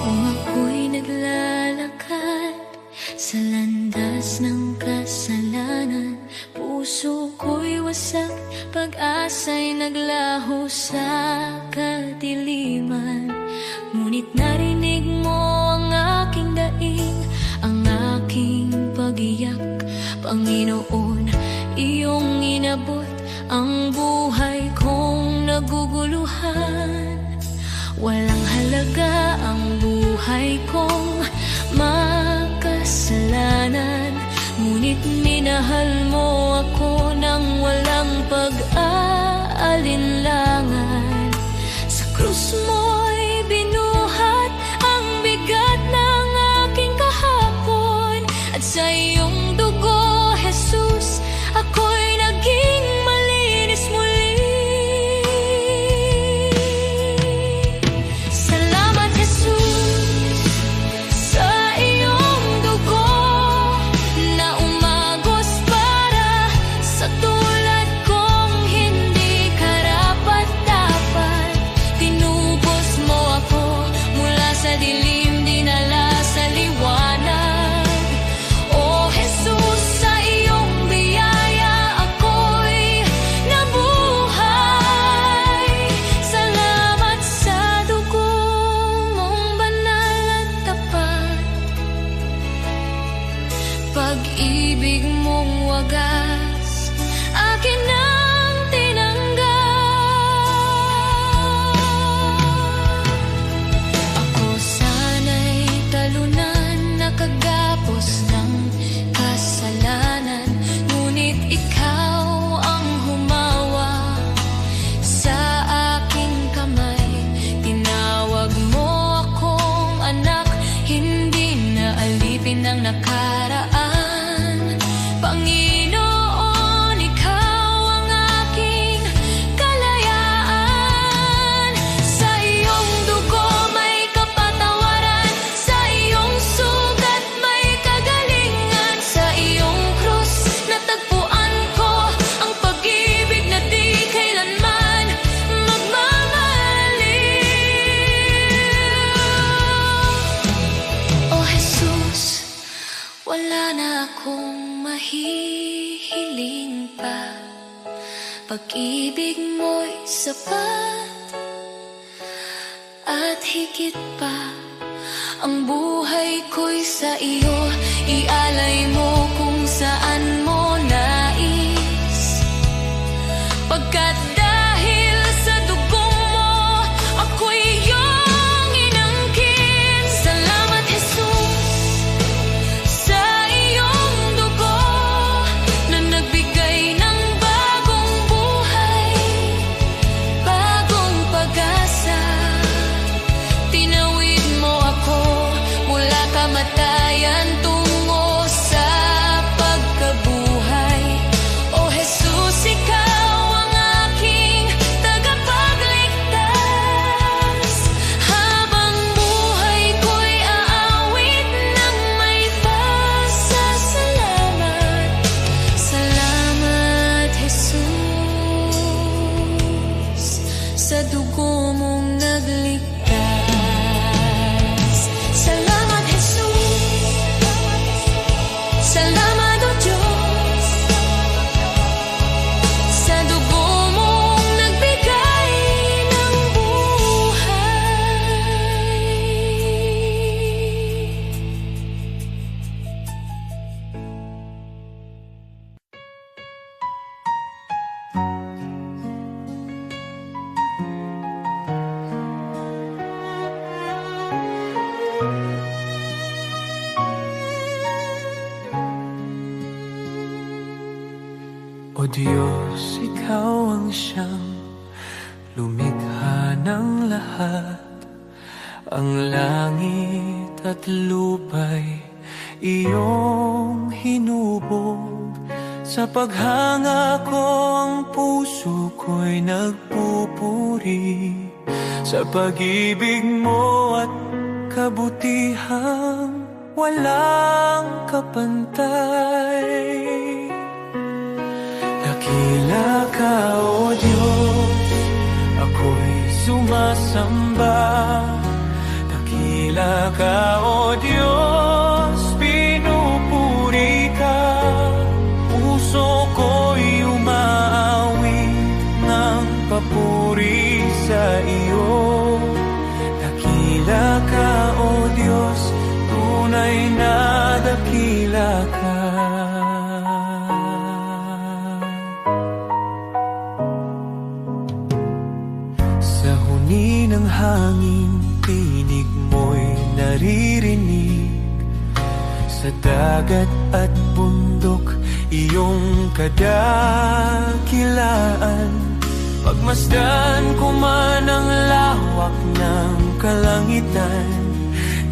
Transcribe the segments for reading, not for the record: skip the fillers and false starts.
Kung ako'y naglalakad sa landas ng kasalanan, puso ko'y wasak, pag-asa'y naglaho sa kadiliman. Ngunit narinig mo ang aking daing, ang aking pag-iyak. Panginoon, iyong inabot ang buhay kong naguguluhan. Walang halaga ang buhay kong makasalanan, ngunit minahal mo ako ng walang pag-aalinlangan. Sa krus mo'y binuhat ang bigat ng aking kahapon, at sa iyong dugo, Jesus, ako'y naging malinis muli. Salamat, Jesus, sa iyong dugo na umagos para sa tulad kong hindi karapat-dapat. Tinubos mo ako mula sa dilim, dinala sa liwanag. O Jesus, sa iyong biyaya ako'y nabuhay. Salamat sa dugo mong banal at tapat, pag-ibig mong wagas, akin ang tinanggap. Ako sana'y talunan, nakagapos ng kasalanan, ngunit ikaw ang humawa sa aking kamay. Tinawag mo akong anak, hindi na alipin ng nakaraan. Panginoon, ikaw ang aking kalayaan. Sa iyong dugo may kapatawaran, sa iyong sugat may kagalingan. Sa iyong krus natagpuan ko ang pag-ibig na di kailanman magmamaliw. O Jesus, wala na akong mahihiling pa, pag-ibig mo'y sapat at higit pa. Ang buhay ko'y sa iyo, ialay mo kung saan mo nais. Pagkat dahil sa dugong mo, ako'y iyong inangkin. Salamat, Jesus, sa iyong dugo na nagbigay ng bagong buhay, bagong pag-asa. Tinawid mo ako mula kamatayan tungo sa pagkabuhay. O Jesus, ikaw ang aking tagapagligtas. Habang buhay ko'y aawit ng may pasasalamat. Salamat, Jesus, sa dugo mong nagligtas. Salamat, Jesus. Salamat, O Diyos, sa dugo mong nagbigay ng buhay. O Diyos, ikaw ang siyang lumikha ng lahat. Ang langit at lupa'y iyong hinubog. Sa paghanga ko ang puso ko'y nagpupuri sa pag-ibig mo at kabutihang walang kapantay. Dakila ka, O Diyos, ako'y sumasamba. Dakila Dakila ka, O Diyos, pinupuri ka. Puso ko'y umaawit ng papuri sa iyo. Dakila ka, O Diyos, tunay na dakila ka. Sa huni ng hangin, tinig mo'y naririnig. Sa dagat at bundok, iyong kadakilaan. Pagmasdan ko man ang lawak ng kalangitan,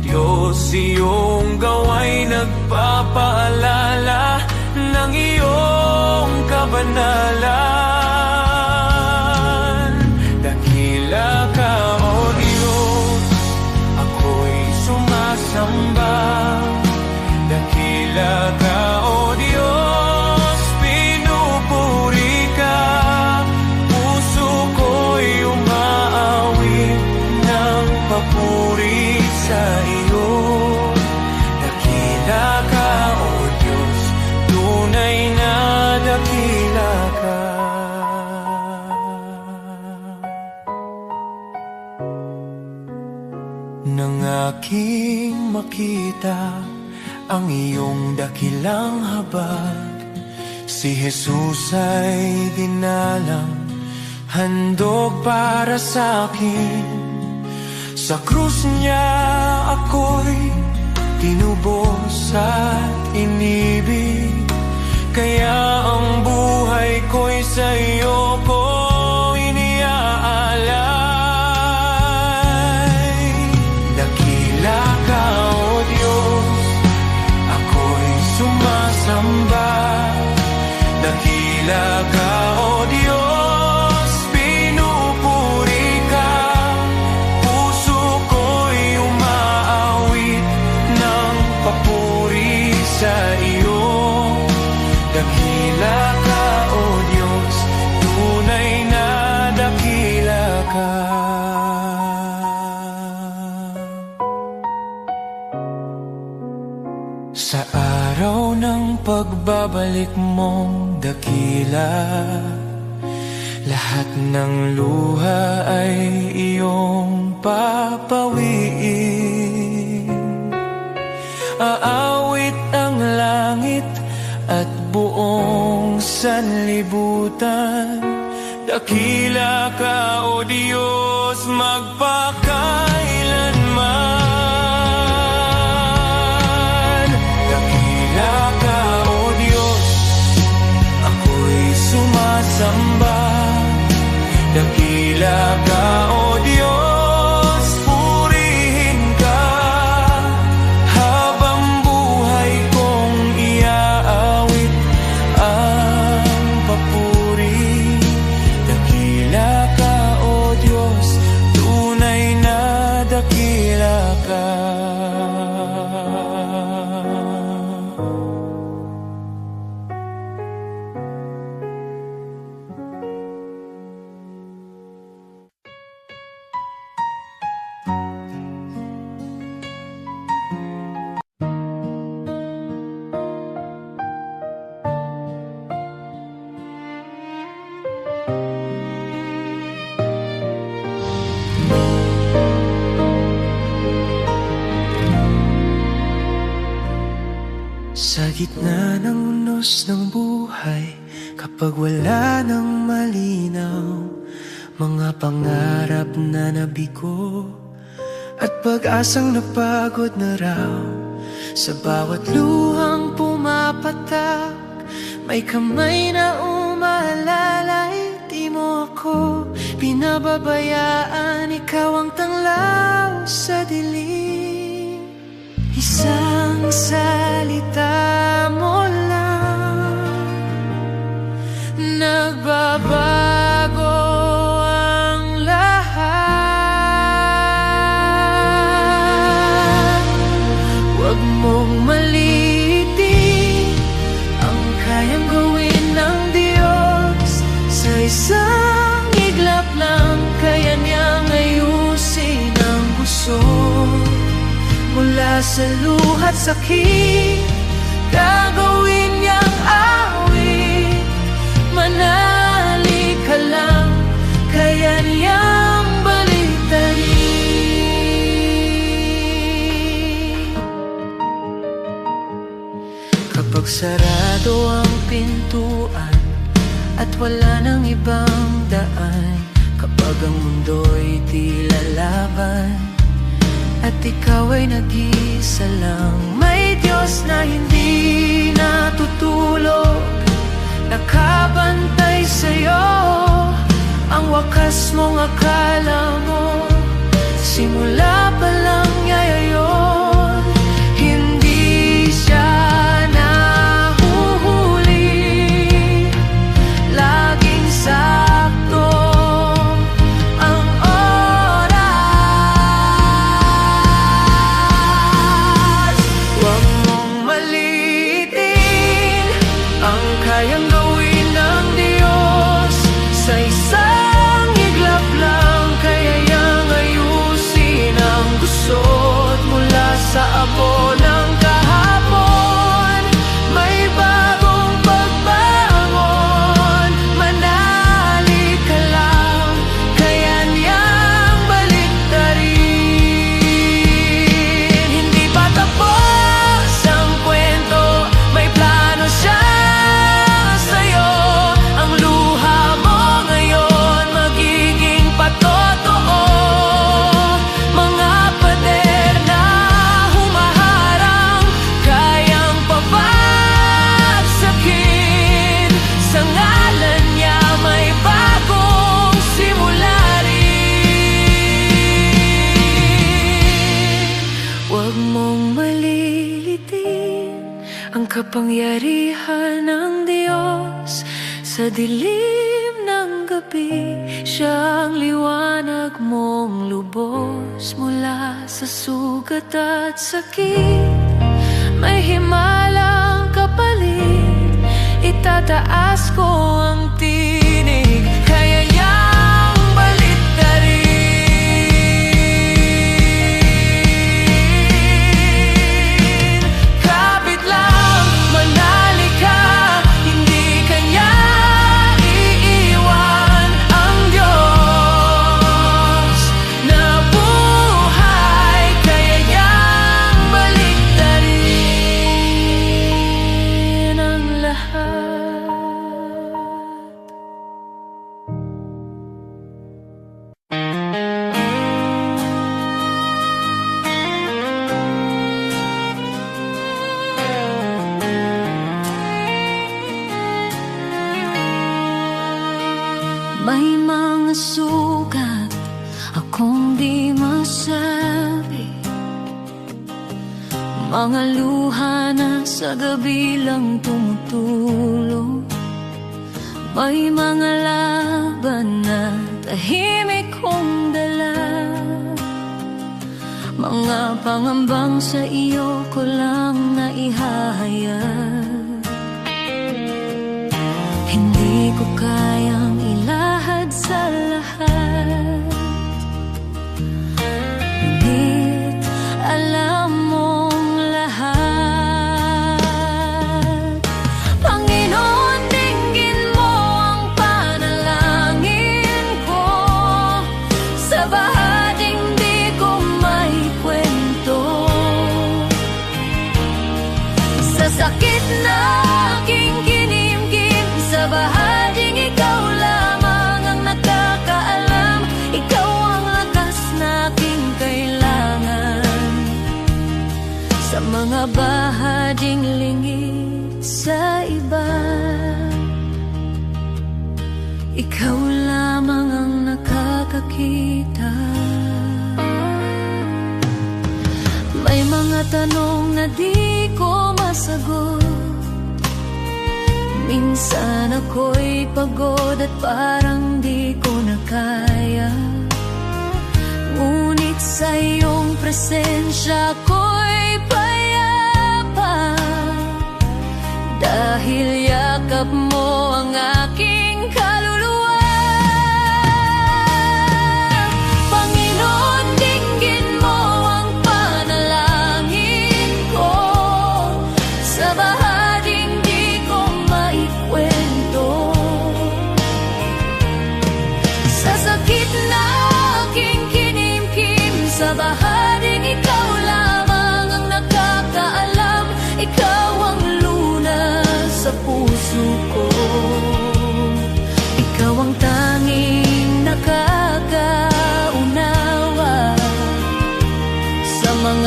Diyos, iyong gawa'y nagpapaalala ng iyong kabanalan. Dakila ka, O Diyos, ako'y sumasamba. Dakila ka, O Diyos, pinupuri ka. Puso ko'y umaawit ng papuri sa iyo. Dakila ka, O Diyos, tunay na dakila ka. Nang aking makita ang iyong dakilang habag, si Jesus ay dinalang, handog para sa akin. Sa krus niya ako'y tinubos at inibig, kaya ang buhay ko'y sa iyo ko iniaalay. Dakila ka, O Diyos, ako'y sumasamba. Dakila ka, O Diyos, pinupuri ka. Puso ko'y umaawit ng papuri sa iyo. Dakila ka, O Diyos, tunay na dakila ka. Sa araw ng pagbabalik mong dakila, lahat ng luha ay iyong papawiin. Aawit ang langit at buong sanlibutan. Dakila ka, O Diyos, magpakailanman. Dakila ka, O Diyos, ako'y sumasamba. Dakila ka, O Diyos, purihin ka. Habang buhay kong iaawit ang papuri. Dakila ka, O Diyos, tunay na dakila ka. Sa gitna ng unos ng buhay, kapag wala nang malinaw, mga pangarap na nabigo at pag-asang napagod na raw. Sa bawat luhang pumapatak, may kamay na umaalalay. Di mo ako pinababayaan, ikaw ang tanglaw sa dilim. Isang salita mo lang, nagbabago ang lahat. Huwag mong maliitin ang kayang gawin ng Diyos. Sa isang iglap lang, kaya niyang ayusin ang gusto. mula sa luha't sakit, gagawin niyang awit. Manali ka lang, kaya niyang baliktarin. Kapag sarado ang pintuan at wala nang ibang daan, kapag ang mundo'y di lalaban at ikaw ay nag-isa lang, may Diyos na hindi natutulog, nakabantay sa'yo. Ang wakas mong akala mo, simula pa lang niya yun. Hindi siya nahuhuli, laging sakto ang oras. Huwag mong maliitin ang kayang gawin ng Diyos. Sa isang iglap lang, kaya niyang ayusin ang gusot. Mula sa abo ng kahapon, may bagong pagbangon. Manali ka lang, kaya niyang baliktarin. Hindi pa tapos ang kwento, may plano siya sa'yo. Ang luha mo ngayon magiging patotoo. Mga pader na humaharang, kayang pabagsakin. Sa ngalan niya may bagong simula rin. Huwag mong malilitin ang kapangyarihan ng Diyos. Sa dilim ng gabi, siya ang liwanag mong lubos. Mula sa sugat at sakit, may himalang kapalit. Itataas ko ang tinig, kaya niyang baliktarin. Kapit lang, manali ka, hindi ka niya iiwan. Ang Diyos na buhay, kaya niyang baliktarin ang lahat. May mga sugat akong di masabi, mga luha na sa gabi lang tumutulong. May mga laban na tahimik kong dala, mga pangambang sa iyo ko lang naihahayag. Hindi ko kayang ilahad sa lahat, ngunit alam mong lahat. Panginoon, dinggin mo ang panalangin ko. Sa bahaging di ko may kwento, sa sakit na aking kinimkim, sa bahaging ikaw lamang ang nakakaalam. Ikaw ang lakas na aking kailangan. Sa mga bahaging lingid sa iba, ikaw lamang ang nakakakita. May mga tanong na di ko masagot, minsan ako'y pagod at parang di ko na kaya. Ngunit sa iyong presensya ko'y payapa, dahil yakap mo ang aking kaluluwa. Panginoon, dinggin mo ang panalangin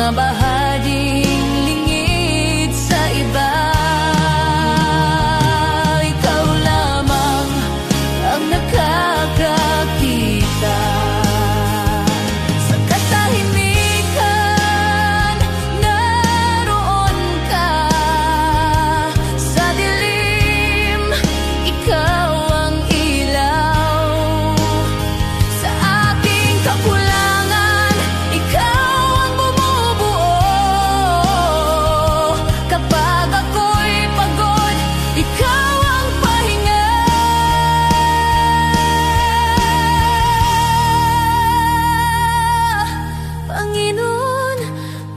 mga bahaging lingid sa iba. Ikaw lamang ang nakakakita. Sa katahimikan, naroon ka. Sa dilim, ikaw ang ilaw. Sa aking kakulangan, ikaw ang bumubuo. Kapag ako'y pagod, ikaw ang pahinga. Panginoon,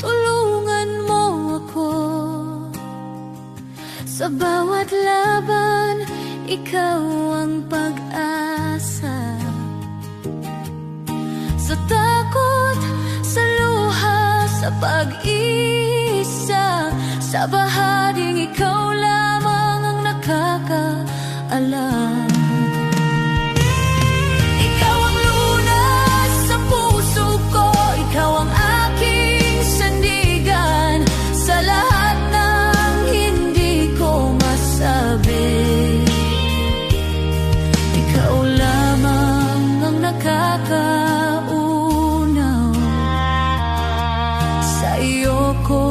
tulungan mo ako. Sa bawat laban, ikaw ang pag-asa. Sa takot, sa luha, sa pag-isa, sa bahaging ikaw lamang ang nakakaalam. Ikaw ang lunas sa puso ko, ikaw ang aking sandigan. Sa lahat ng hindi ko masabi, ikaw lamang ang nakakaunaw. Sa iyo ko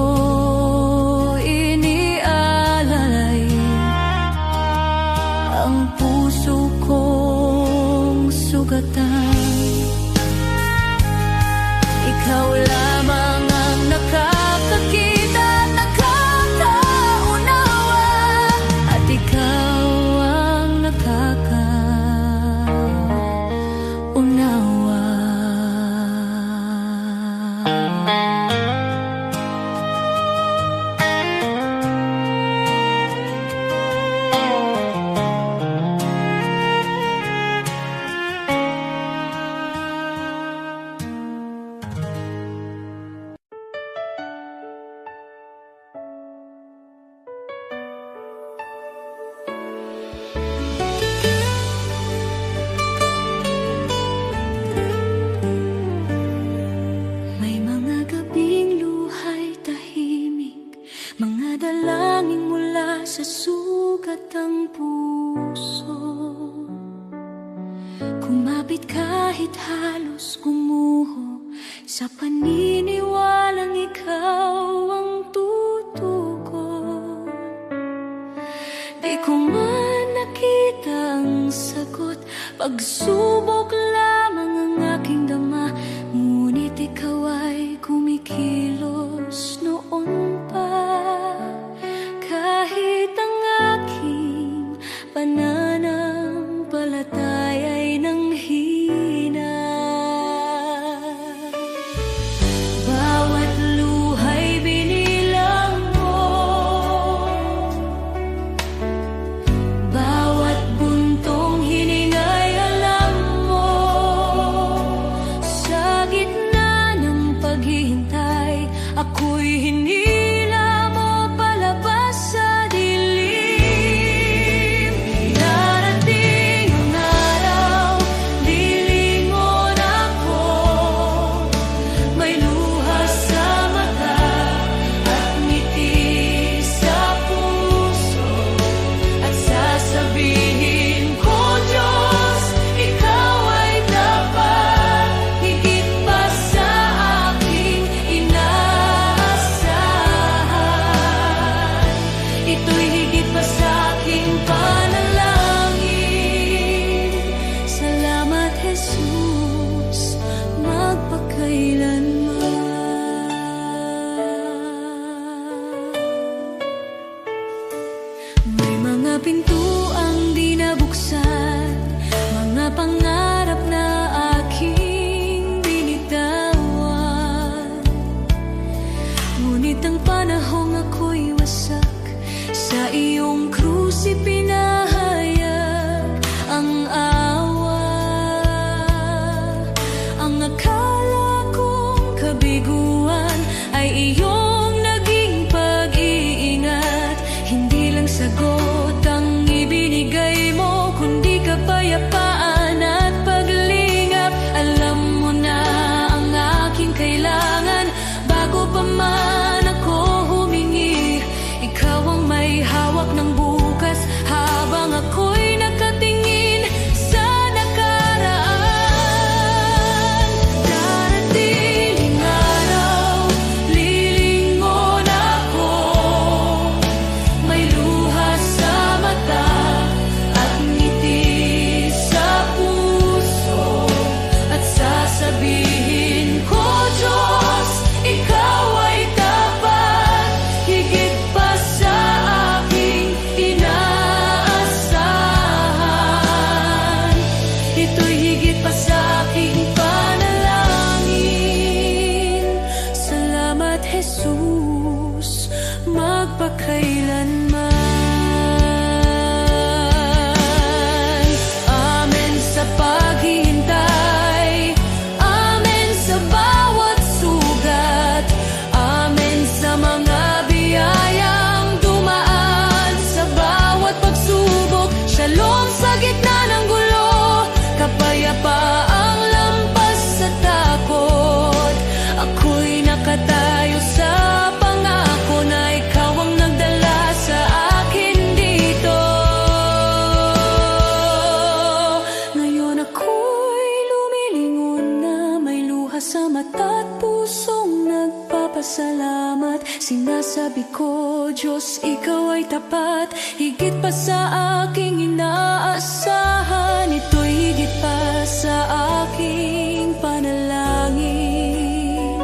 inialalay ang puso kong sugatan. Ikaw lamang ang nakakakita at nakakaunawa, at ikaw ang nakakaunawa. May mga gabing luhay tahimik, mga dalangin mula sa sugat ng puso. Kumapit kahit halos gumuho, sa paniniwalang ikaw ang tutugon. Di ko man nakita ang sagot, pagsubok lamang ang aking dama. Ngunit ikaw ay kumikilos noon pa. Kahit ang aking pananampalataya ay nanghina. Bawat luhay binilang mo, bawat buntong hiningay alam mo. Sa gitna ng paghihintay, ako'y hinila mo palabas sa dilim. Darating ang araw, lilingon ako. May luha sa mata at ngiti sa puso, at sasabihin ko, Diyos, ikaw ay dapat higit pa sa aking inaasahan. Ito'y higit pa sa aking panalangin. Salamat, Jesus, magpakailanman. May mga pintuang di nabuksan, mga pangarap na aking binitawan. Ngunit ang panahong ako'y wasak, sa iyong krus ipinahayag ang awa. Ang akala kong kabiguan ay iyong naging pag-iingat. Hindi lang sagot ang ibinigay mo, kundi kapayapaan at paglingap. Alam mo na ang aking kailangan bago pa Jesus, magpakailanman. Amen sa paghihintay, amen sa bawat sugat, amen sa mga biyayang dumaan sa bawat pagsubok. Shalom sa gitna ng gulo, kapayapaang lampas sa takot. Ako'y nakatayo sa pangako na ikaw ang nagdala sa akin dito. Ngayon ako'y lumilingon na may luha sa mata at pusong nagpapasalamat. Sinasabi ko, Diyos, ikaw ay tapat, higit pa sa aking inaasahan. Ito'y higit pa sa aking panalangin.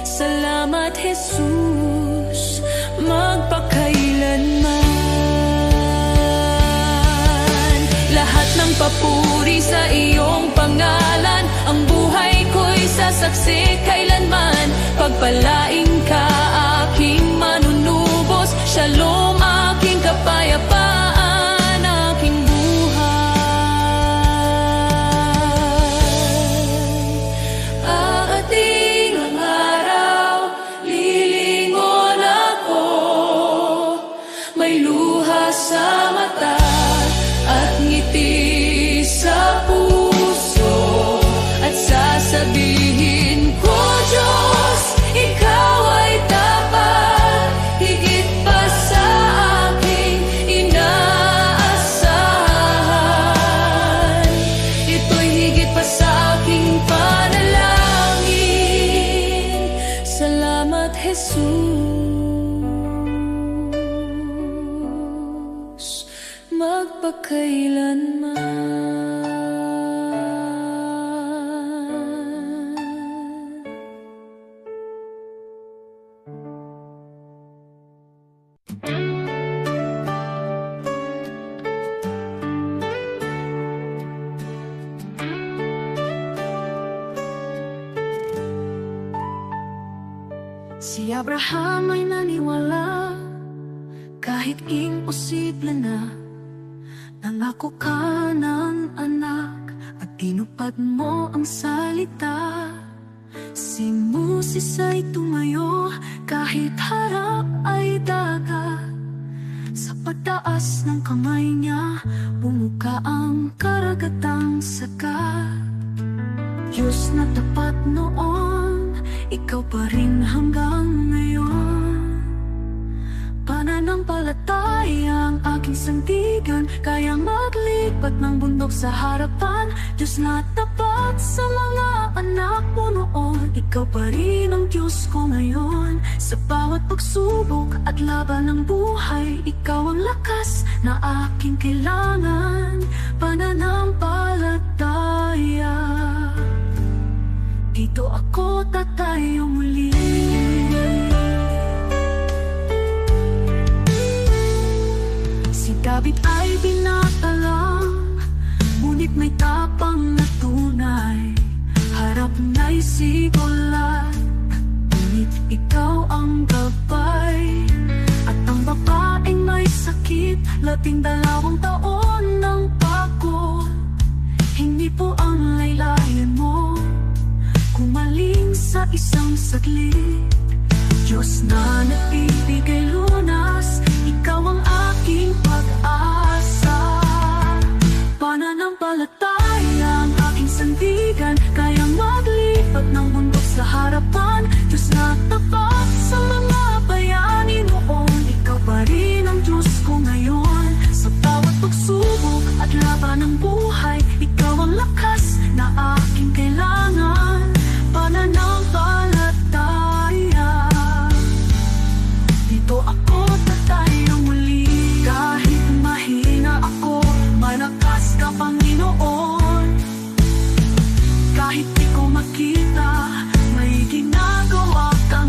Salamat, Jesus, magpakailanman. Lahat ng papuri sa iyong pangalan, ang buhay ko'y sasaksi kailanman. Pagpalain ka, aking manunubos. Shalom, aking kapayapaan, aking buhay. Aating ang araw, lilingon ako, may luha sa mata at ngiti sa puso, at sasabihin ko, Diyos, ikaw ay tapat, higit pa sa aking inaasahan. Ito'y higit pa sa aking panalangin. Salamat, Jesus, magpakailanman. Si Abraham ay naniwala kahit imposible na. Nangako ka ng anak at tinupad mo ang salita. Si Moses ay tumayo kahit harap ay dagat. Sa pagtaas ng kamay niya, bumuka ang karagatang sagat. Diyos na tapat noon, ikaw pa rin hanggang ngayon. Pananampalataya ang aking sandigan, kayang maglipat ng bundok sa harapan. Diyos na tapat sa mga anak mo noon, ikaw pa rin ang Diyos ko ngayon. Sa bawat pagsubok at laban ng buhay, ikaw ang lakas na aking kailangan. Pananampalataya, dito ako tatayo muli. Si David ay binatalang, ngunit may tapang na tunay. Harap na'y sigolat, ngunit ikaw ang gabay. At ang babaeng may sakit, 12 taon ng pagod. Hindi po ang laylayan mo kumaling sa isang saglit. Diyos na nagbibigay lunas, ikaw ang aking pag-asa. Pananampalataya ang aking sandigan, kayang maglipat ng bundok sa harapan. Diyos na tapat sa mga bayani noon, ikaw pa rin ang Diyos ko ngayon. Sa bawat pagsubok at laban ng buhay, ikaw ang lakas na aking kailangan. Pananampalataya, dito ako tatayo muli. Kahit mahina ako, malakas ka, Panginoon. Kahit di ko makita, may ginagawa ka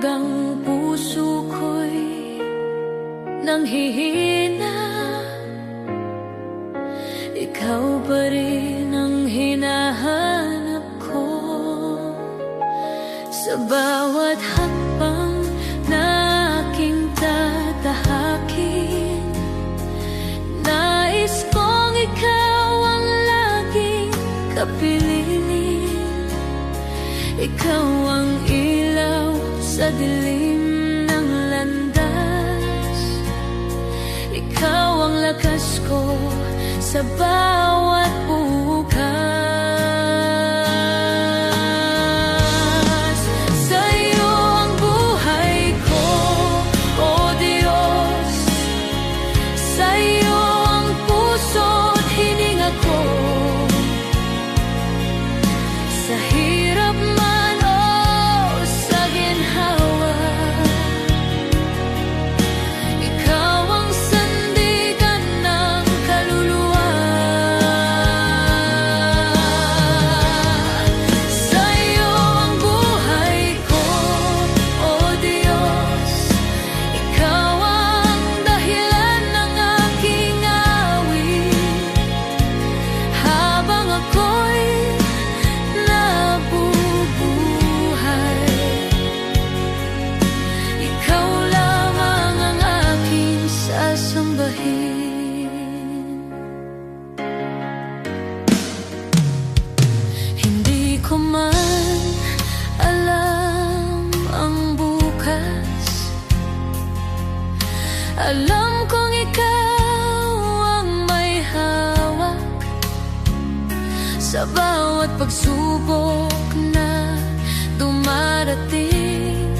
hanggang puso ko'y nanghihina. Ikaw pa rin ang hinahanap ko sa bawat hakbang na aking tatahakin. Nais kong ikaw ang laging kapiling. Ikaw ang ilaw sa dilim ng landas. Ikaw ang lakas ko sa bawat bukas. Sa'yo ang buhay ko, O Diyos. Sa'yo ang puso't hininga ko. Sa hirap man o sa ginhawa, ikaw ang sandigan ng kaluluwa. Sa'yo ang buhay ko, O Diyos. Ikaw ang dahilan ng aking awit. Habang ako'y nabubuhay, ikaw lamang ang aking sasambahin. Hindi ko man alam ang bukas. Alam kong ikaw ang may hawak sa bawat pagsubok na dumarating.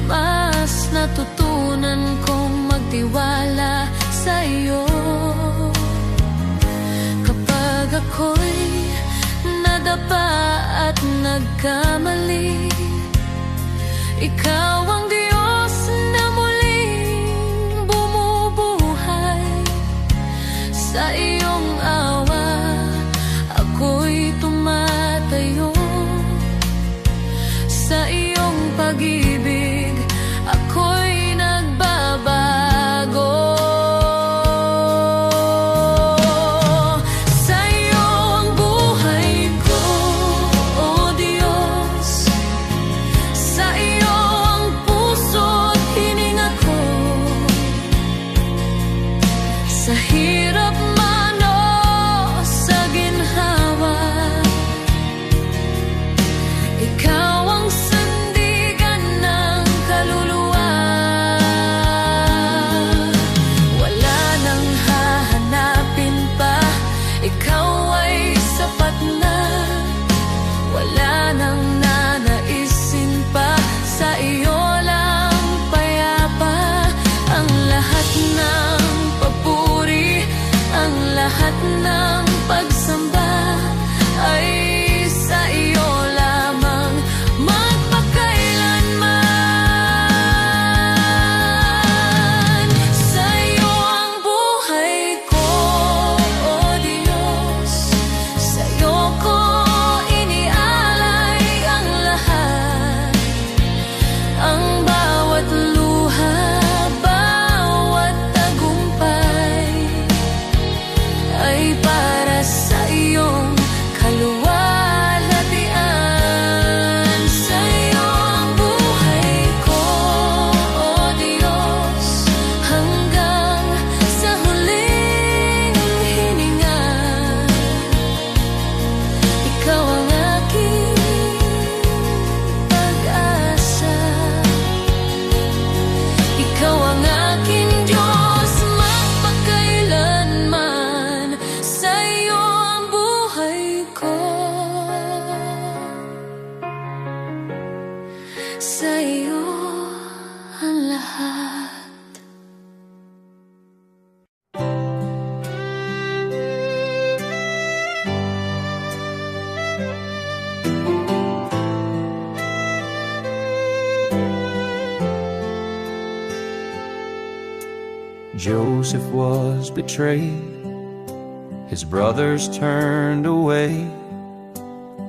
Mas natutunan kong magtiwala sa iyo. Kapag ako'y nadapa at nagkamali, ikaw ang Diyos na muling bumubuhay. Sa iyong awa ako'y tumatayo. Sa iyong pag-ibig ako'y nagbabago. Sa'yo ang buhay ko, O Diyos. Sa iyo ang puso't hininga ko. Sa hirap man o sa ginhawa, ikaw ang sandigan ng kaluluwa. Wala nang hahanapin pa, ikaw ay sapat na. Wala nang nanaisin pa, sa iyo lang payapa. Ang lahat ng papuri, ang lahat ng pagsamba ay sa iyo lamang magpakailanman. Sa'yo ang buhay ko, O Diyos. Sa'yo ko inialay ang lahat. Ang bawat luha, bawat tagumpay ay para sa iyong kaluwalhatian. Sa'yo ang buhay ko, O Diyos. Hanggang sa huling hininga, ikaw ang aking pag-asa. Ikaw ang aking Diyos magpakailanman. Sa'yo ang buhay ko. Sa'yo ang lahat. Joseph was betrayed, his brothers turned away,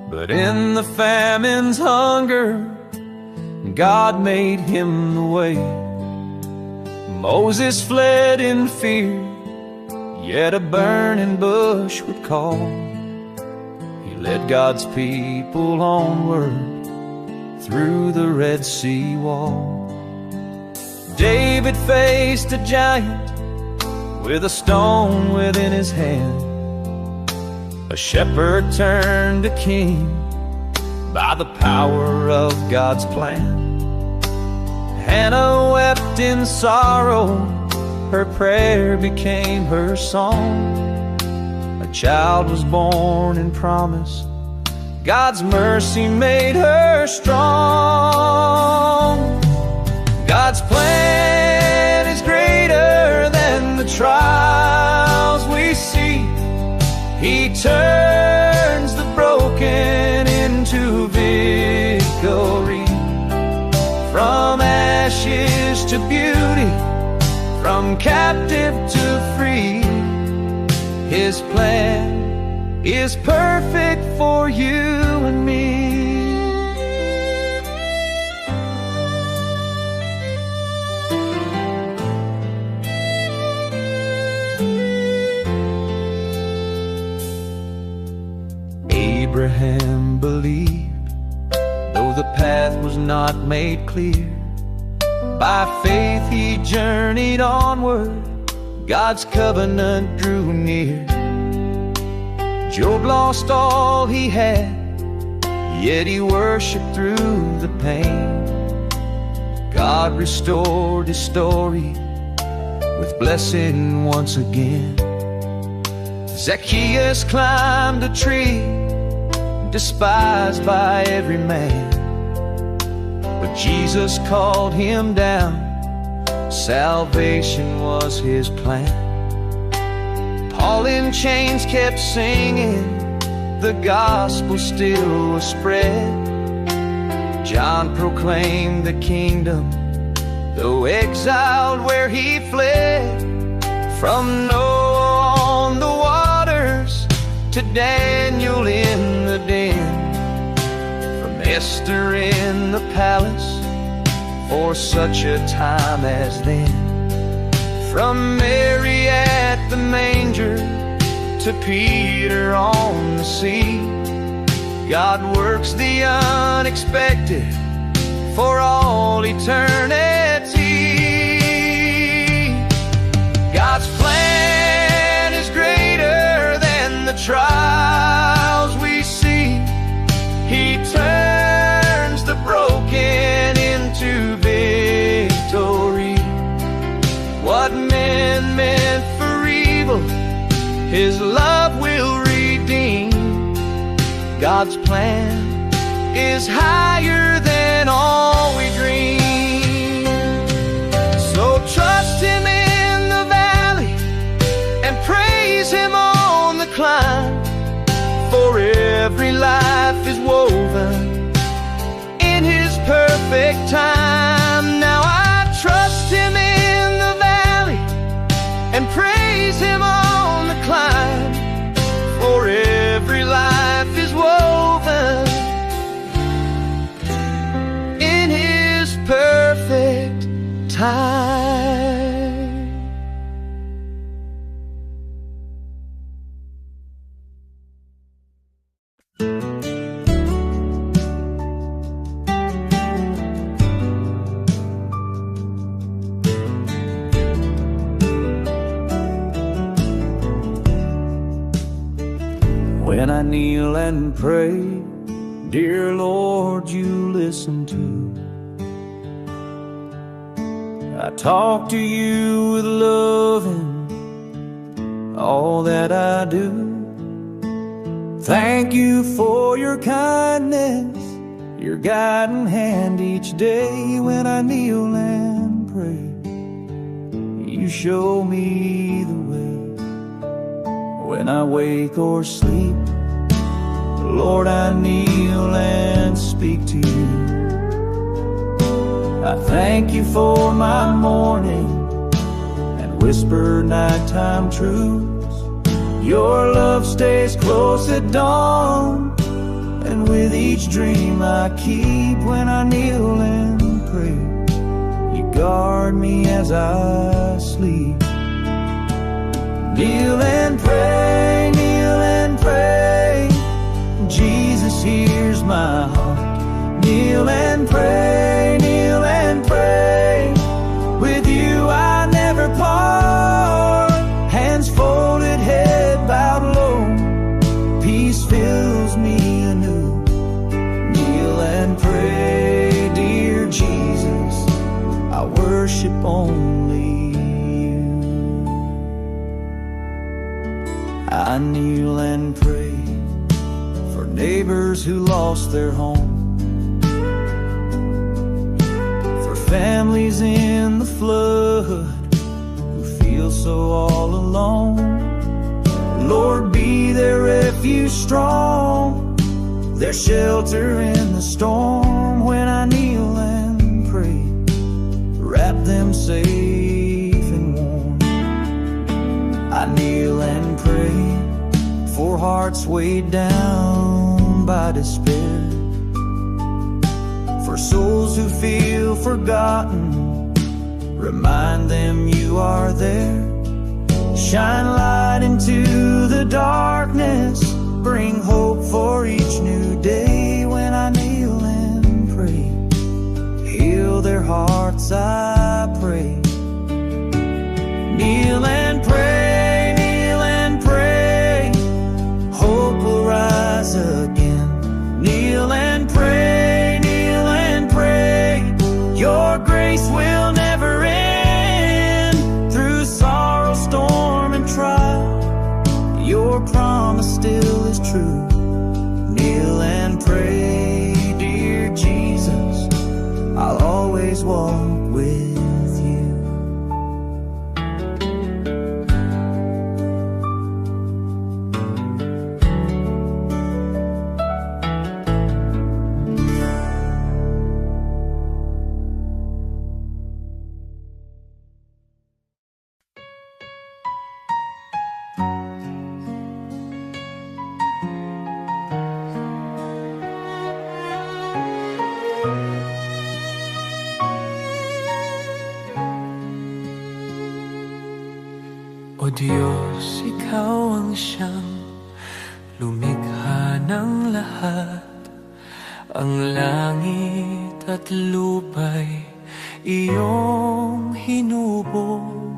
but in the famine's hunger, God made him the way. Moses fled in fear, yet a burning bush would call. He led God's people onward through the Red Sea wall. David faced a giant with a stone within his hand. A shepherd turned to king by the power of God's plan. Hannah wept in sorrow, her prayer became her song. A child was born in promise, God's mercy made her strong. God's plan is greater than the trials we see. He turns the broken into victory. From ashes to beauty, from captive to free, His plan is perfect for you and me. Abraham believed, though the path was not made clear. By faith he journeyed onward, God's covenant drew near. Job lost all he had, yet he worshiped through the pain. God restored his story with blessing once again. Zacchaeus climbed a tree, despised by every man, but Jesus called him down. Salvation was his plan. Paul in chains kept singing, the gospel still was spread. John proclaimed the kingdom, though exiled where he fled. From Noah on the waters to Daniel in the den, from Esther in the palace for such a time as then, from Mary at the manger to Peter on the sea. God works the unexpected for all eternity. God's plan is greater than the trials we see. He turns the broken into victory. What men meant for evil, His love will redeem. God's plan is higher than all we dream. So trust Him in the valley and praise Him on the climb, for every life is woven in His perfect time. Now I trust Him in the valley and praise Him on the climb, for every life is woven in His perfect time. When I kneel and pray, dear Lord, you listen too. I talk to you with love in all that I do. Thank you for your kindness, your guiding hand each day. When I kneel and pray, you show me the way. When I wake or sleep, Lord, I kneel and speak to you. I thank you for my morning and whisper nighttime truths. Your love stays close at dawn, and with each dream I keep, when I kneel and guard me as I sleep. Kneel and pray, kneel and pray. Jesus hears my heart. Kneel and pray, kneel and pray. With you I never part. Hands folded, head bowed low. Peace fills me anew. Kneel and pray, dear Jesus. I worship only you. I kneel and pray for neighbors who lost their home, for families in the flood who feel so all alone. Lord, be their refuge strong, their shelter in the storm. When I kneel and pray, wrap them safe and warm. I kneel and pray for hearts weighed down by despair, for souls who feel forgotten. Remind them you are there. Shine light into the darkness. Bring hope for each new day. When I kneel and pray, heal their hearts, I pray. Kneel and pray, kneel and pray. Hope will rise again. Kneel and pray, kneel and pray. Your grace will never end. Through sorrow, storm, and trial, your promise still is true. Kneel and pray, dear Jesus. I'll always walk with you. O Diyos, Ikaw ang siyang lumikha ng lahat. Ang langit at lupa'y iyong hinubog.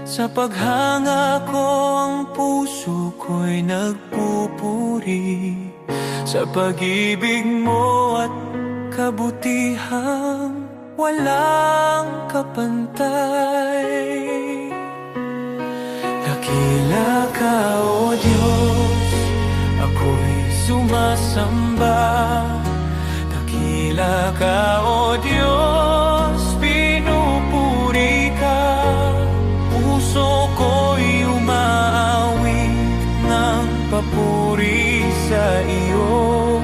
Sa paghanga ko ang puso ko'y nagpupuri sa pag-ibig mo at kabutihang walang kapantay. Dakila ka, O Diyos, ako'y sumasamba. Dakila ka, O Diyos, pinupuri ka. Puso ko'y umaawit ng papuri sa iyo.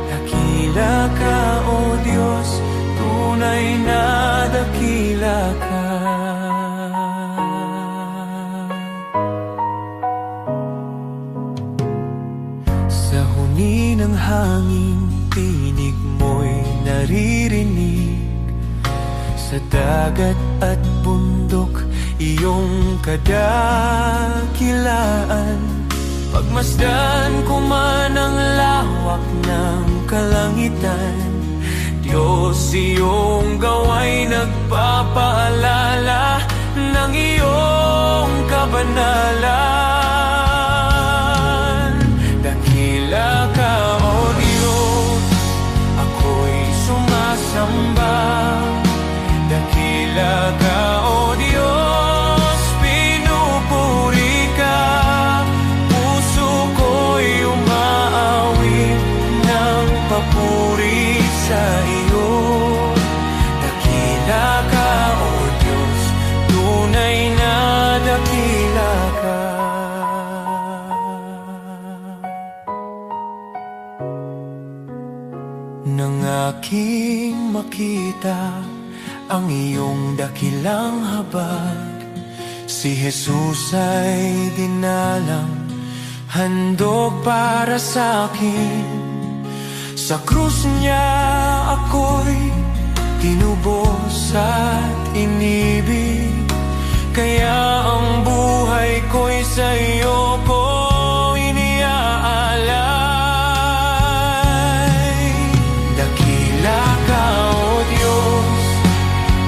Dakila ka, O Diyos, tunay na dakila ka. Ng hangin, tinig mo'y naririnig. Sa dagat at bundok, iyong kadakilaan. Pagmasdan ko man ang lawak ng kalangitan, Diyos, iyong gawa'y nagpapaalala ng iyong kabanalan. Dakila ka, O Diyos, ako'y sumasamba. Dakila ka, O Diyos, pinupuri ka. Puso ko'y umaawit ng papuri sa iyo. Dakila ka, O Diyos, tunay na dakila ka. Nang aking makita ang iyong dakilang habag, si Jesus ay dinalang, handog para sa akin. Sa krus niya ako'y tinubos at inibig. Kaya ang buhay ko'y sa'yo ko iniaalay. Dakila ka, O Diyos,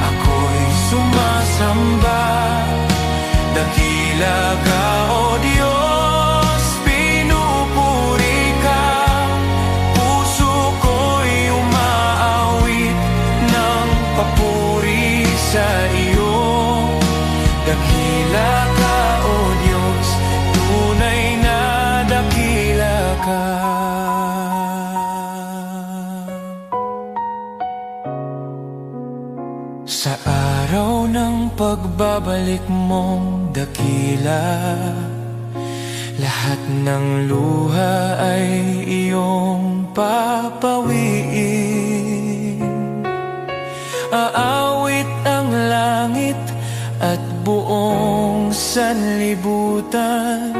ako'y sumasamba. Dakila ka, O Diyos, pinupuri ka. Puso ko'y umaawit ng papuri sa iyo. Dakila ka, O Diyos, tunay na dakila ka. Sa araw ng pagbabalik mong dakila, lahat ng luha ay iyong papawiin. Aawit ang langit at buong sanlibutan.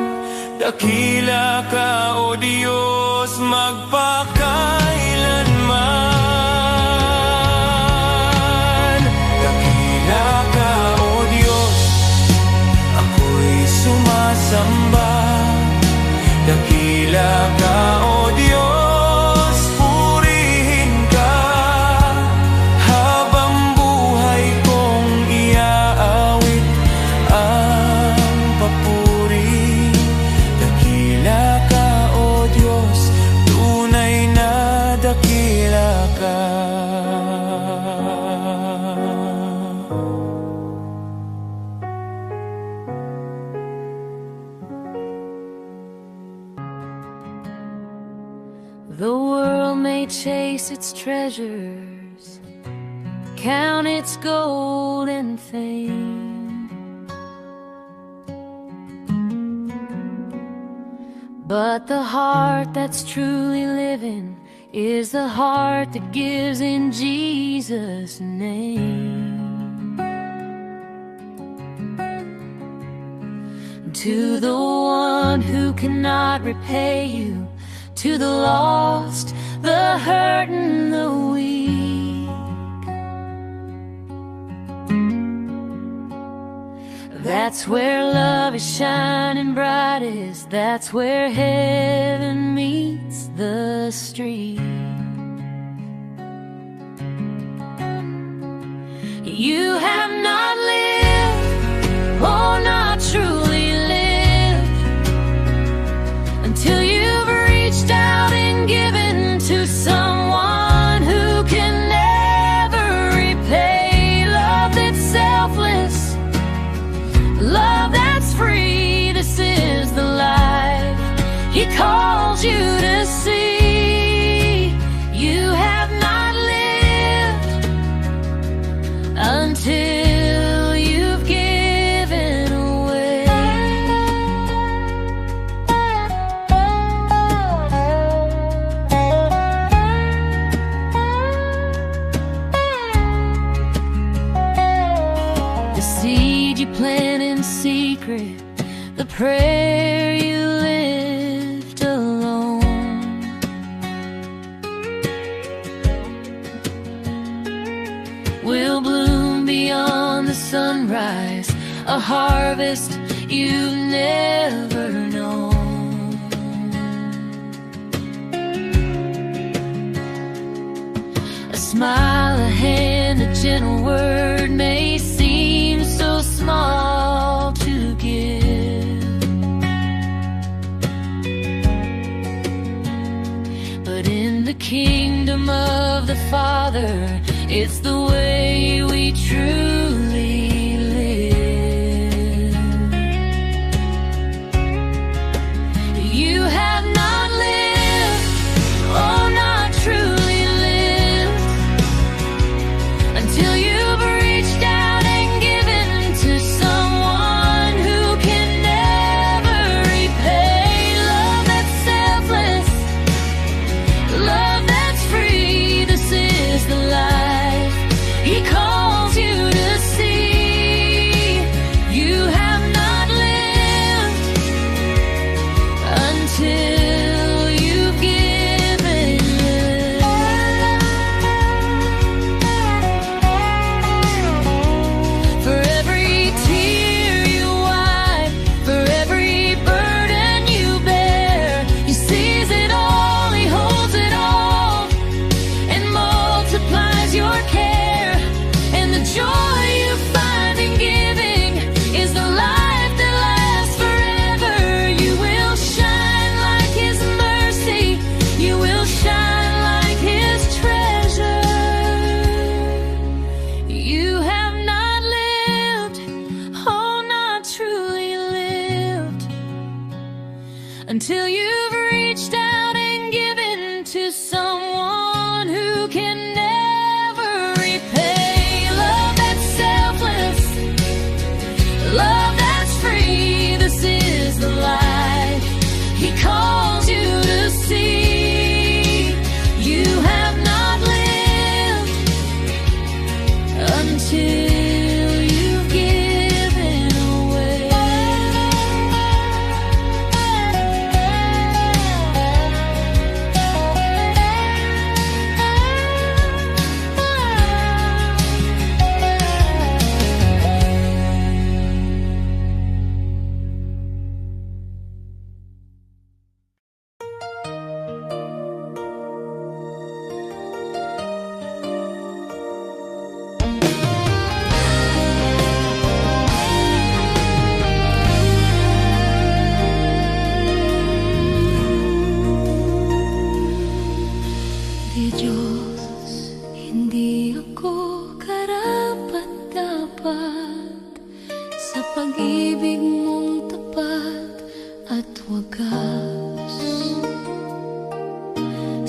Dakila ka, O Diyos, magpakailanman. Dakila ka, O Diyos, ako'y sumasamba. Dakila ka, O Diyos, purihin ka. Habang buhay kong iaawit ang papuri. Dakila ka, O Diyos, tunay na dakila ka. The world may chase its treasures, count its gold and fame, but the heart that's truly living is the heart that gives in Jesus' name. To the one who cannot repay you, to the lost, the hurt and the weak, that's where love is shining brightest. That's where heaven meets the street. You have not lived, oh, not truly lived, until you've reached out and given to someone who can never repay. Love that's selfless, love that's free. This is the life He calls you to see. You have not lived until you've given away. The seed you plant in secret, the prayer you lift alone, will bloom beyond the sunrise, a harvest you've never known. A smile, a hand, a gentle word may seem so small to give, but in the kingdom of the Father, it's the way we truly live. You have not lived, oh, not truly lived, until you've reached out and given to someone who can never repay. Love that's selfless, love that's free. This is the life He calls you to see.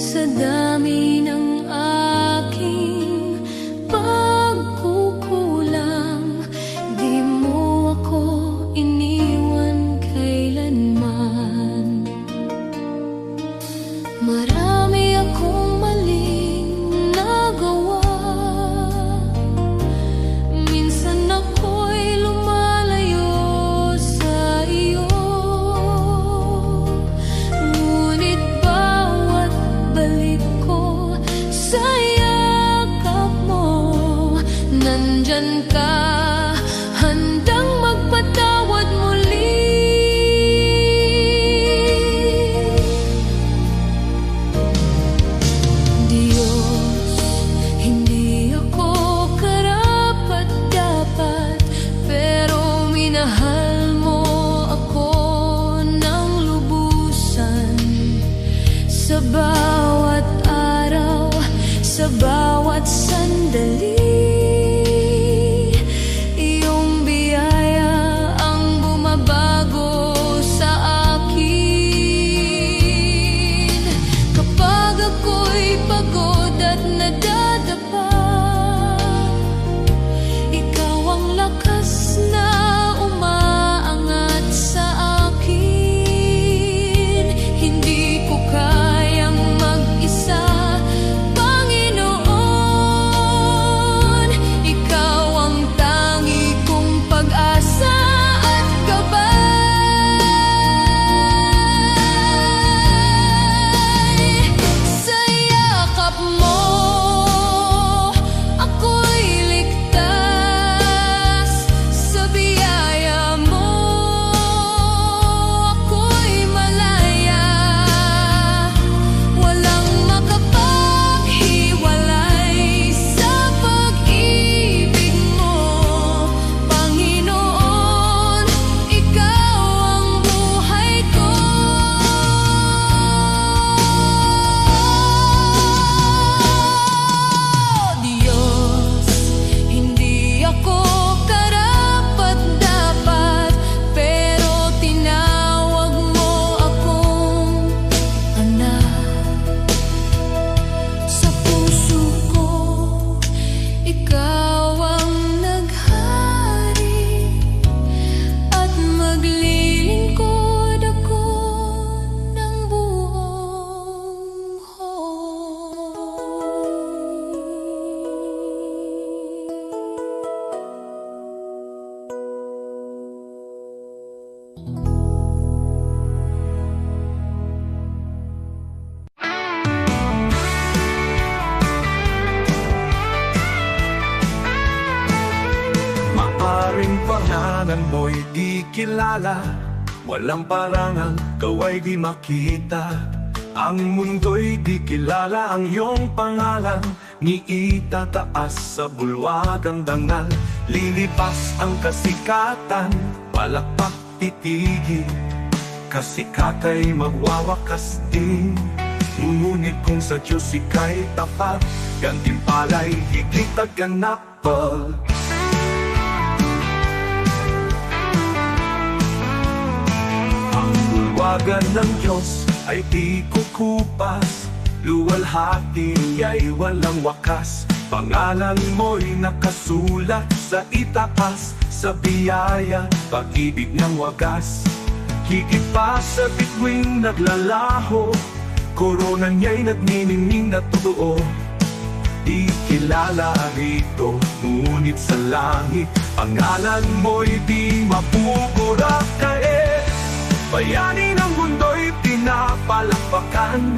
Sa dami ng aking pagkukulang, di mo ako iniwan kailanman. Marami akong maling nagawa, minsan ako'y lumalayo sa iyo. Ngunit bawat balik ko sa yakap mo, nandyan ka, handang magpatawad muli. Diyos, hindi ako karapat-dapat, pero minahal mo ako ng lubusan. Sa bawat araw, sa bawat sandali, iyong biyaya ang bumabago sa akin. Kapag ako'y pagod at nadadapa, ikaw ang lakas na umaangat sa akin. Hindi ko kayang mag-isa, Panginoon. Ikaw ang tangi kong pag-asa at gabay. Sa yakap mo, ako'y ligtas. Sa biyaya mo, ako'y malaya. Walang makapaghiwalay sa pag-ibig mo, Panginoon. Ikaw ang buhay ko. Diyos, hindi ako karapat-dapat, pero tinawag mo akong anak. Sa puso ko, ikaw ang naghari, at maglilingkod ako ng buong Maaring pangalan mo'y di kilala, walang parangal, kaway di makita. Ang mundo'y di kilala ang iyong pangalan, ni itataas sa bulwagang dangal. Lilipas ang kasikatan, palakpak titigil, kasikatay magwawakas din. Ngunit kung sa Diyos ika'y tapat, gantimpala'y higit at ganapal. Ang bulwagan ng Diyos ay di kukupas, luwalhati ay walang wakas. Pangalan mo'y nakasulat sa itaas, sa biyaya, pag-ibig ng wagas. Higit pa sa bituing naglalaho, korona niya'y nagniningning na totoo. Di kilala rito, ngunit sa langit, pangalan mo'y di mapupurak. Kaya bayani ng mundo'y pinapalakpakan,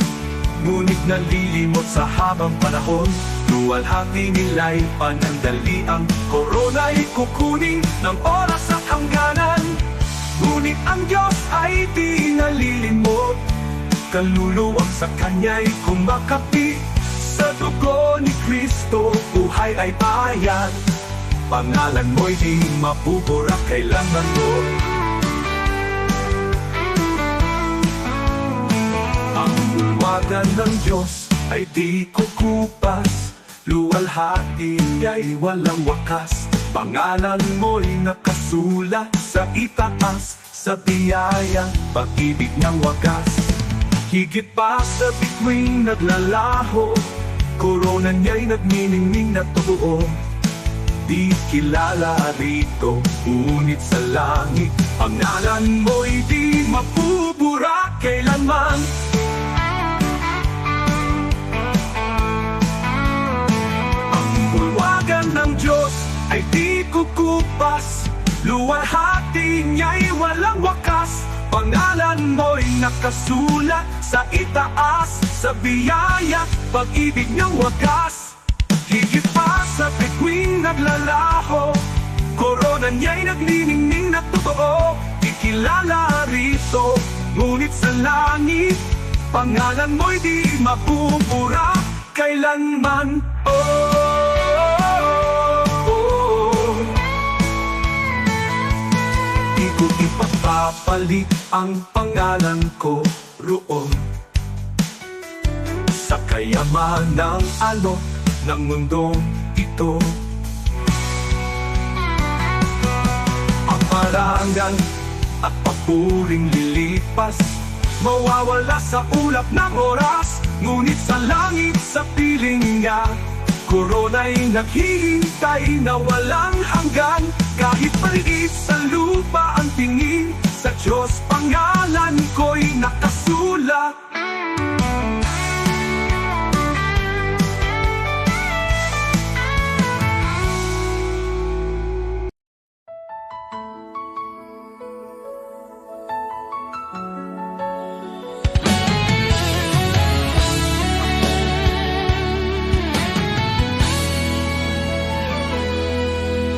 ngunit nalilimot sa habang panahon. Luwalhati nila'y panandali, ang korona'y kukunin ng oras at hangganan. Ngunit ang Diyos ay di nalilimot, kaluluwang sa Kanya'y kumakapi. Sa dugo ni Kristo, buhay ay bayan. Pangalan mo'y di mapupurak kailanman mo. Ang bulwagan ng Diyos ay di kukupas, luwalhati ay walang wakas. Pangalan mo'y nakasulat sa itaas, sa biyaya, pag-ibig ng wagas. Higit pa sa bituing naglalaho, korona niya'y nagniningning na totoo. Di kilala rito, ngunit sa langit pangalan mo'y di mapupura kailanman. Ang bulwagan ng Diyos ay di kukupas, luwalhati niya'y walang wakas. Pangalan mo'y nakasulat sa itaas, sa biyaya, pag-ibig niyang wagas. Higit pa sa bituing naglalaho, korona niya'y nagniningning na totoo. Di kilala rito, ngunit sa langit pangalan mo'y di mapupura kailanman. Di ko ipapapalit ang pangalan ko roon sa kayamanang alok ng mundong ito. Ang parangal at papuring lilipas, mawawala sa ulap ng oras. Ngunit sa langit, sa piling niya, korona'y naghihintay na walang hanggan. Kahit maliit sa lupa ang tingin, sa Diyos pangalan ko'y nakasulat.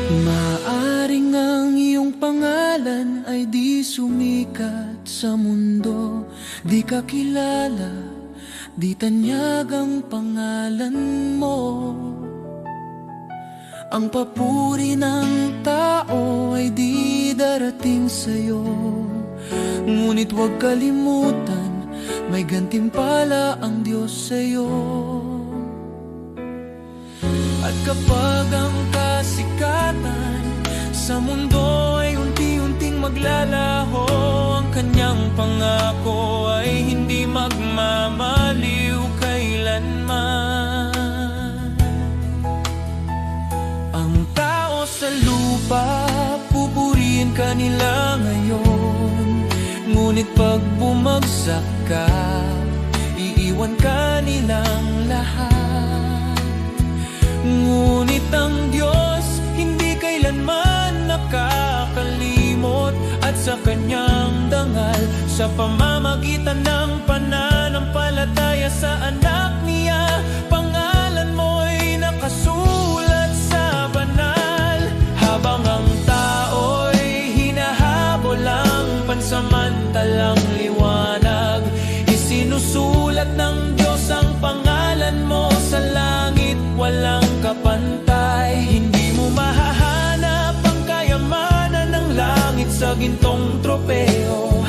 Maaring ang iyong pangalan ay di sumikat sa mundo, di ka kilala, di tanyag ang pangalan mo. Ang papuri ng tao ay di darating sa'yo, ngunit huwag kalimutan, may gantimpala ang Diyos sa'yo. At kapag ang kasikatan sa mundo ay unti-unting maglalaho, ang kanyang pangako ay hindi magmamaliw kailanman. Ang tao sa lupa, pupurihin ka nila ngayon, ngunit pag bumagsak ka, iiwan ka nilang lahat. Ngunit ang Diyos hindi kailanman nakakalimot, at sa kanyang dangal, sa pamamagitan ng pananampalataya sa anak niya, pangalan mo'y nakasulat sa banal. Habang ang tao'y hinahabol ang pansamantalang liwanag, isinusulat ng Diyos ang pangalan mo sa langit, walang kapantay. Hindi mo mahahanap ang kayamanan ng langit sa gintong tropeo,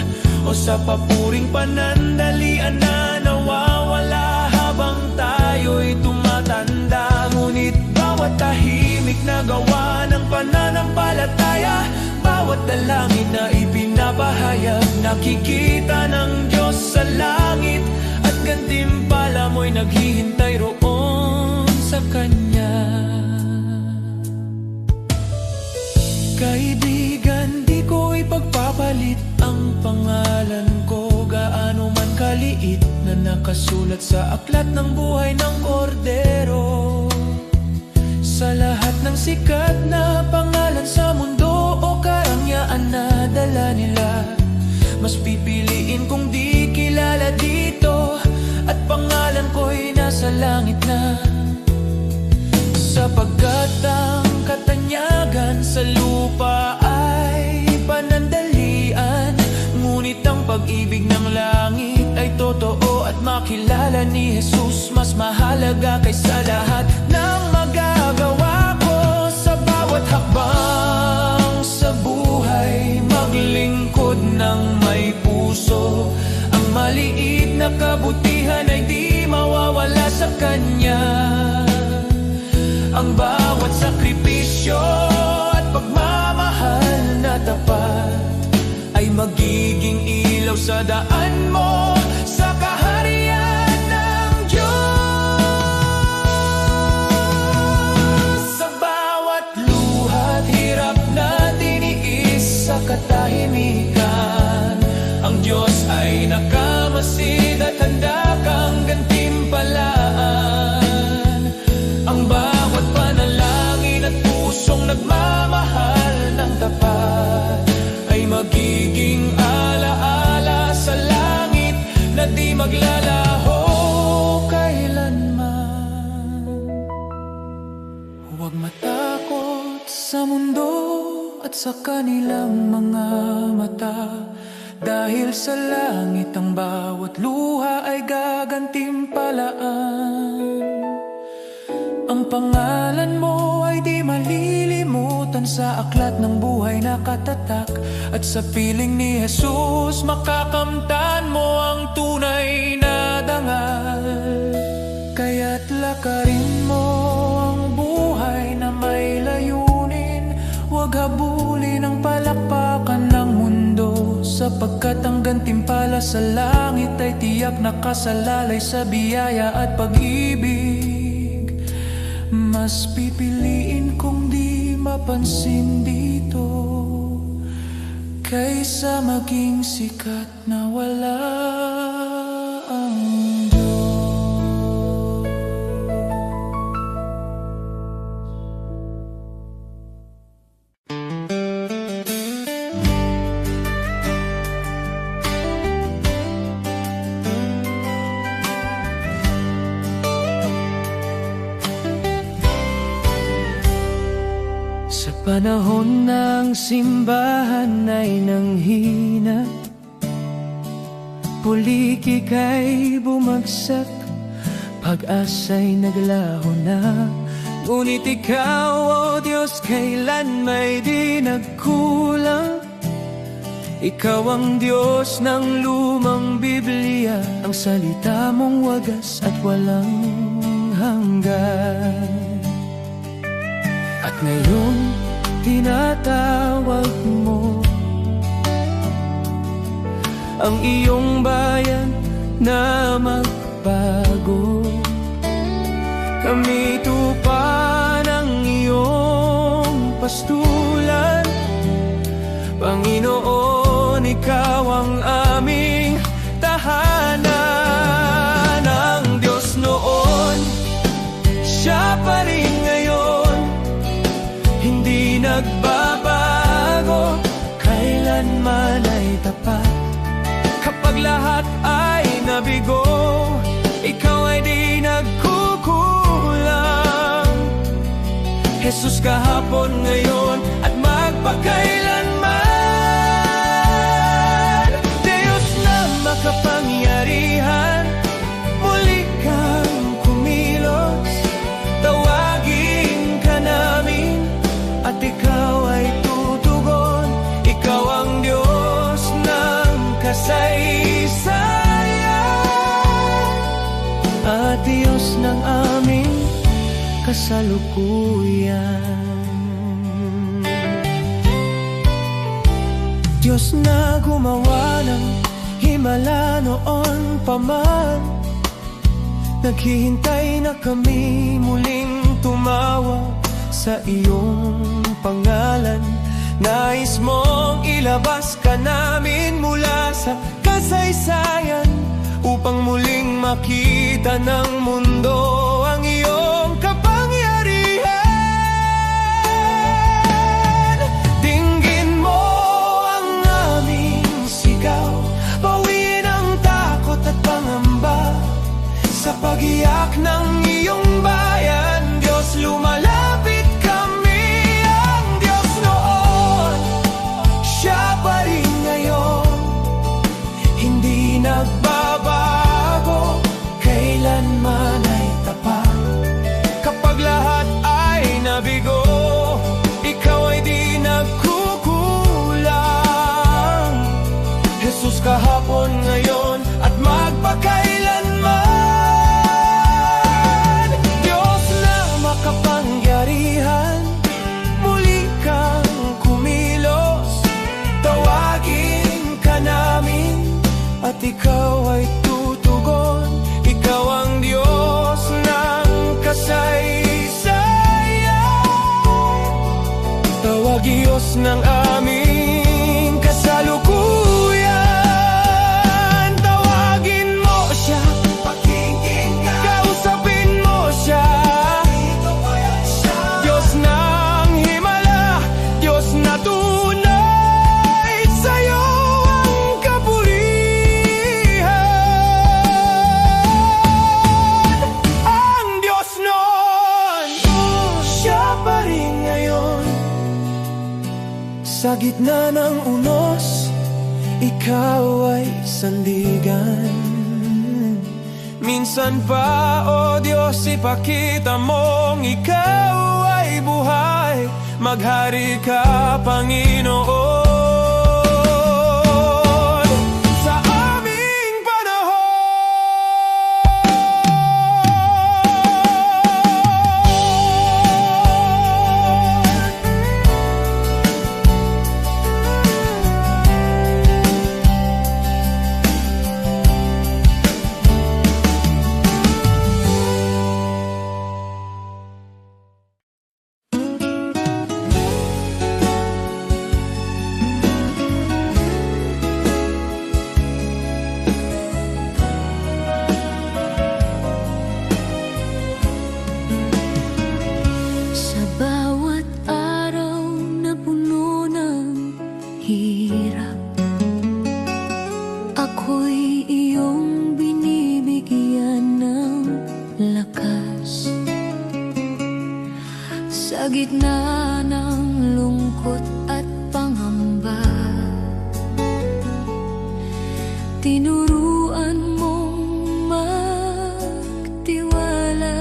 o sa papuring panandalian na nawawala habang tayo'y tumatanda. Ngunit bawat tahimik na gawa ng pananampalataya, bawat dalangin na ipinapahayag, nakikita ng Diyos sa langit, at gantimpala mo'y naghihintay roon sa Kanya. Kaibigan, di ko ipagpapalit ang pangalan ko, gaano man kaliit, na nakasulat sa aklat ng buhay ng kordero. Sa lahat ng sikat na pangalan sa mundo o karangyaan na dala nila, mas pipiliin kong di kilala dito, at pangalan ko'y nasa langit na. Sapagkat ang katanyagan sa lupa ay panandalian, ngunit ang pag-ibig ng langit ay totoo, at makilala ni Jesus mas mahalaga kaysa lahat ng magagawa ko. Sa bawat hakbang sa buhay, maglingkod ng may puso, ang maliit na kabutihan ay di mawawala sa Kanya. Ang bawat sakripisyo at pagmamahal na tapat ay magiging ilaw sa daan mo, sa kaharian sa mundo at sa kanilang mga mata. Dahil sa langit ang bawat luha ay gagantimpalaan. Ang pangalan mo ay di malilimutan sa aklat ng buhay na katatak. At sa piling ni Jesus makakamtan mo ang tunay na dangal. Kaya't lakarin mo ang buhay na may layunin. Huwag habulin ang palakpakan ng mundo, sapagkat ang gantimpala sa langit ay tiyak nakasalalay sa biyaya at pag-ibig. Mas pipiliin kong di mapansin dito kaysa maging sikat na wala ang Diyos. Sa panahon ng simbahan ay nanghina, pulikik ay bumagsak, pag-asa'y naglaho na. Ngunit ikaw, O Diyos, kailan may di nagkulang. Ikaw ang Diyos ng lumang Biblia, ang salita mong wagas at walang hanggan. At ngayon, tinatawag mo ang iyong bayan na magbago. Kami tupa ng iyong pastulan, Panginoon, ikaw ang aming tahanan. Ang Diyos noon, Siya pa rin ngayon, hindi nagbabago, kailanman ay tapat. Kapag lahat ay nabigo, ikaw ay di nagkukulang. Jesus, kahapon, ngayon at magpakailanman. Diyos na makapangyarihan, muli kang kumilos. Tawagin ka namin at ikaw ay tutugon. Ikaw ang Diyos ng kasaysayan at Diyos ng aming kasalukuyan. Diyos na gumawa ng himala noon pa man, naghihintay na kami muling tumawag sa iyong pangalan. Nais mong ilabas ka namin mula sa kasaysayan, upang muling makita ng mundo ang iyong kapangyarihan. Dinggin mo ang aming sigaw, bawiin ang takot at pangamba. Sa pag-iyak ng iyong bayan, Diyos, lumalapit kami. Ang Diyos noon, Siya pa rin ngayon, hindi nagbabago, kailanman ay tapat. Kapag lahat ay nabigo, ikaw ay di nagkukulang. Jesus, kahapon, ngayon at magpakailanman. Diyos na makapangyarihan, muli kang kumilos. Tawagin ka namin at ikaw ay tutugon. Ikaw ang Diyos ng kasaysayan, tawag Diyos ng aming kasalukuyan. Tawagin mo Siya, pakinggan, kausapin mo Siya. Diyos ng himala, Diyos na tunay, sa'yo ang kapurihan. Ang Diyos noon, Siya pa rin ngayon, Sa gitna ng unos, ikaw ay sandigan. Minsan pa, O Diyos, ipakita mong ikaw ay buhay. Maghari ka, Panginoon, sa aming panahon. Sa bawat araw na puno ng hirap, ako'y iyong binibigyan ng lakas. Sa gitna ng lungkot at pangamba, tinuruan mong magtiwala.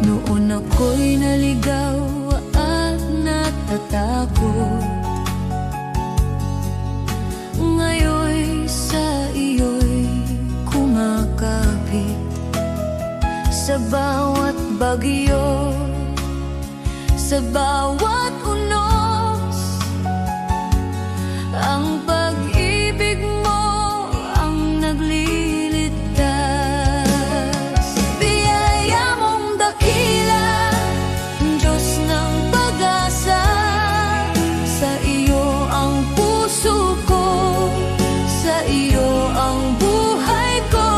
Noon ako'y naligaw at natatakot, ngayon sa iyo'y kumakapit. Sa bawat bagyo, sa bawat unos, ang pag-ibig mo ang nagliligtas. Biyaya mong dakila, Diyos ng pag-asa, sa iyo ang puso ko, sa iyo ang buhay ko.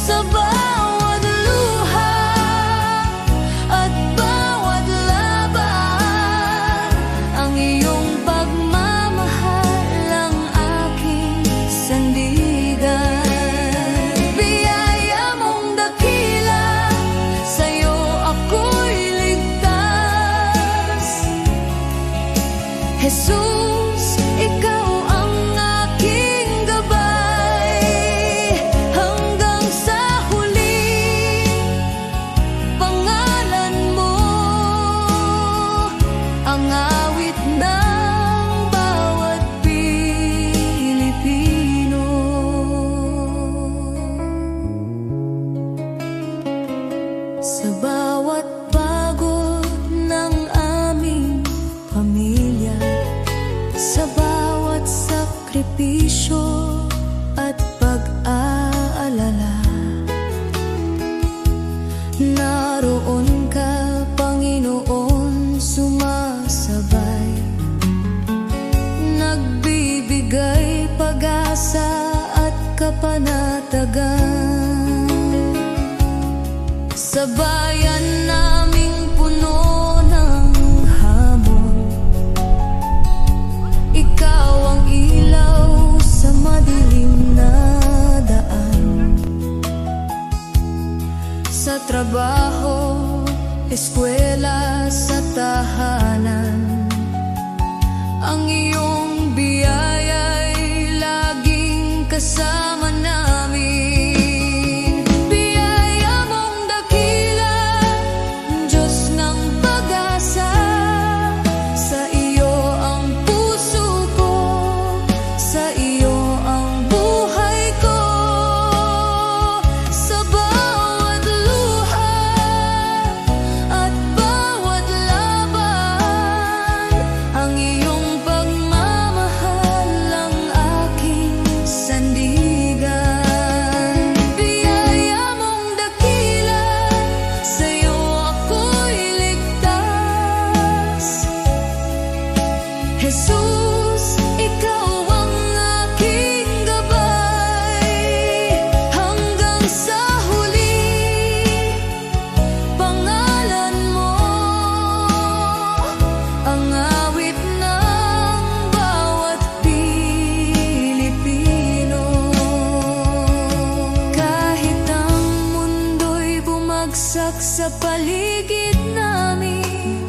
Sa bawat luha at bawat laban, ang iyong pagmamahal ang aking sandigan. Biyaya mong dakila, sa'yo ako'y ligtas. Jesus, ikaw ang aking gabay, hanggang sa huli. Pangalan mo ang awit ng bawat Pilipino. Sa bawat pagod ng aming pamilya, sa bawat sakripisyo at pag-aalala, naroon ka, Panginoon, sumasabay, nagbibigay pag-asa at kapanatagan. Sa bayan naming puno ng hamon, ikaw ang ilaw sa madilim na daan. Sa trabaho, eskwela, sa tahanan, ang iyong biyaya'y laging kasama namin. Biyaya mong dakila, Diyos ng pag-asa, sa iyo ang puso ko, sa iyo ang buhay ko. Sa bawat luha at bawat laban, ang iyong pagmamahal ang aking sandigan. Biyaya mong dakila, sa'yo ako'y ligtas. Jesus, ikaw ang aking gabay, hanggang sa huli. Pangalan mo ang awit ng bawat Pilipino. Kahit ang mundo'y bumagsak sa paligid namin,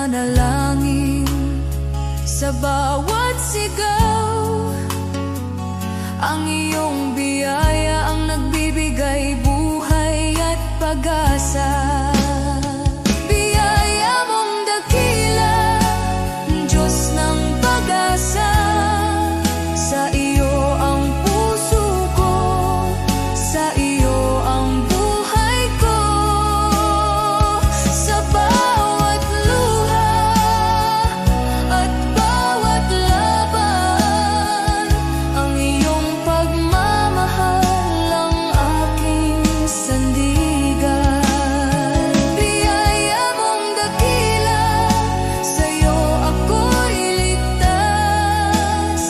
panalangin sa bawat sigaw. Ang iyong biyaya ang nagbibigay buhay at pag-asa. Biyaya mong dakila, Diyos ng pag-asa. Sa iyo ang puso ko, sa iyo ang buhay ko. Sa bawat luha at bawat laban, ang iyong pagmamahal ang aking sandigan. Biyaya mong dakila, sa iyo ako'y ligtas.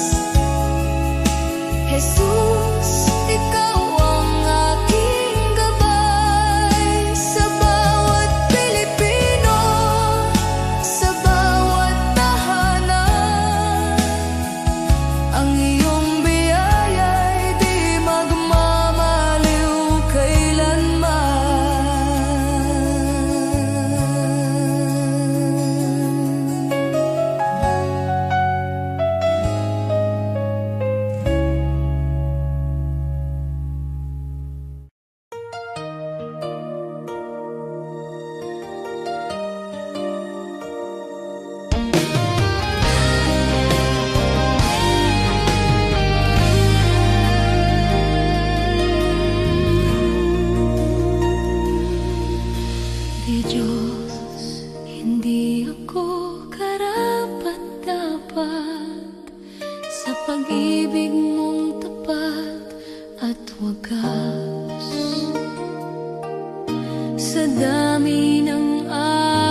Jesus, ikaw ang aking gabay. Sa bawat Pilipino, sa bawat tahanan, ang iyong biyaya'y di magmamaliw kailanman. Di Diyos, hindi ako karapat-dapat sa pag-ibig mong tapat at wagas. Sa dami ng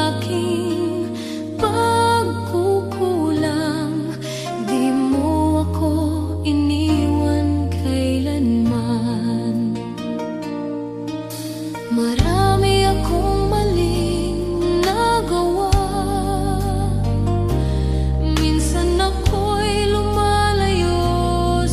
aking pagkukulang, di mo ako iniwan kailanman. Marami akong maling nagawa. Minsan ako'y lumalayo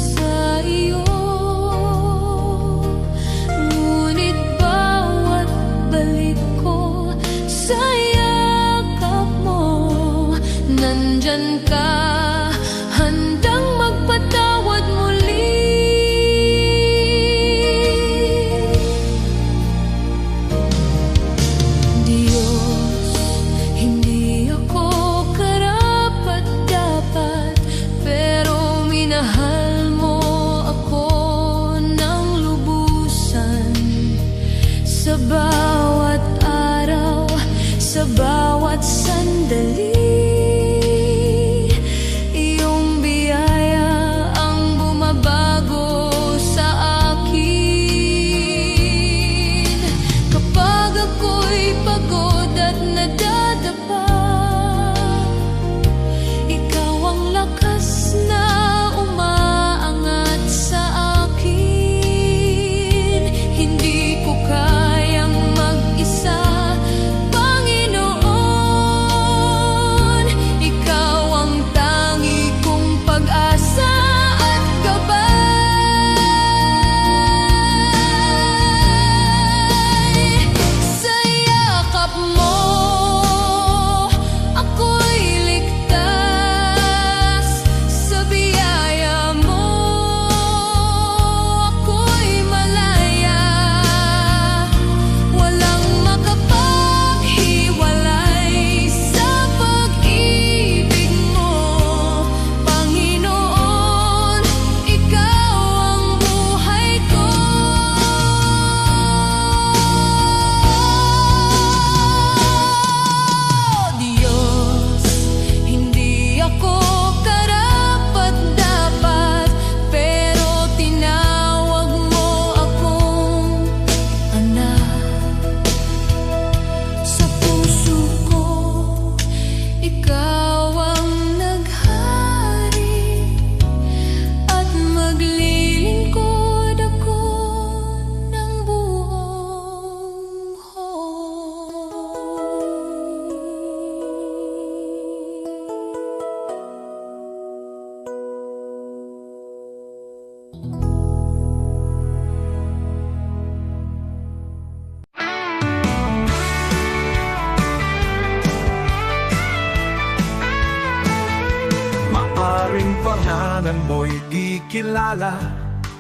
rin pangalan mo'y di kilala.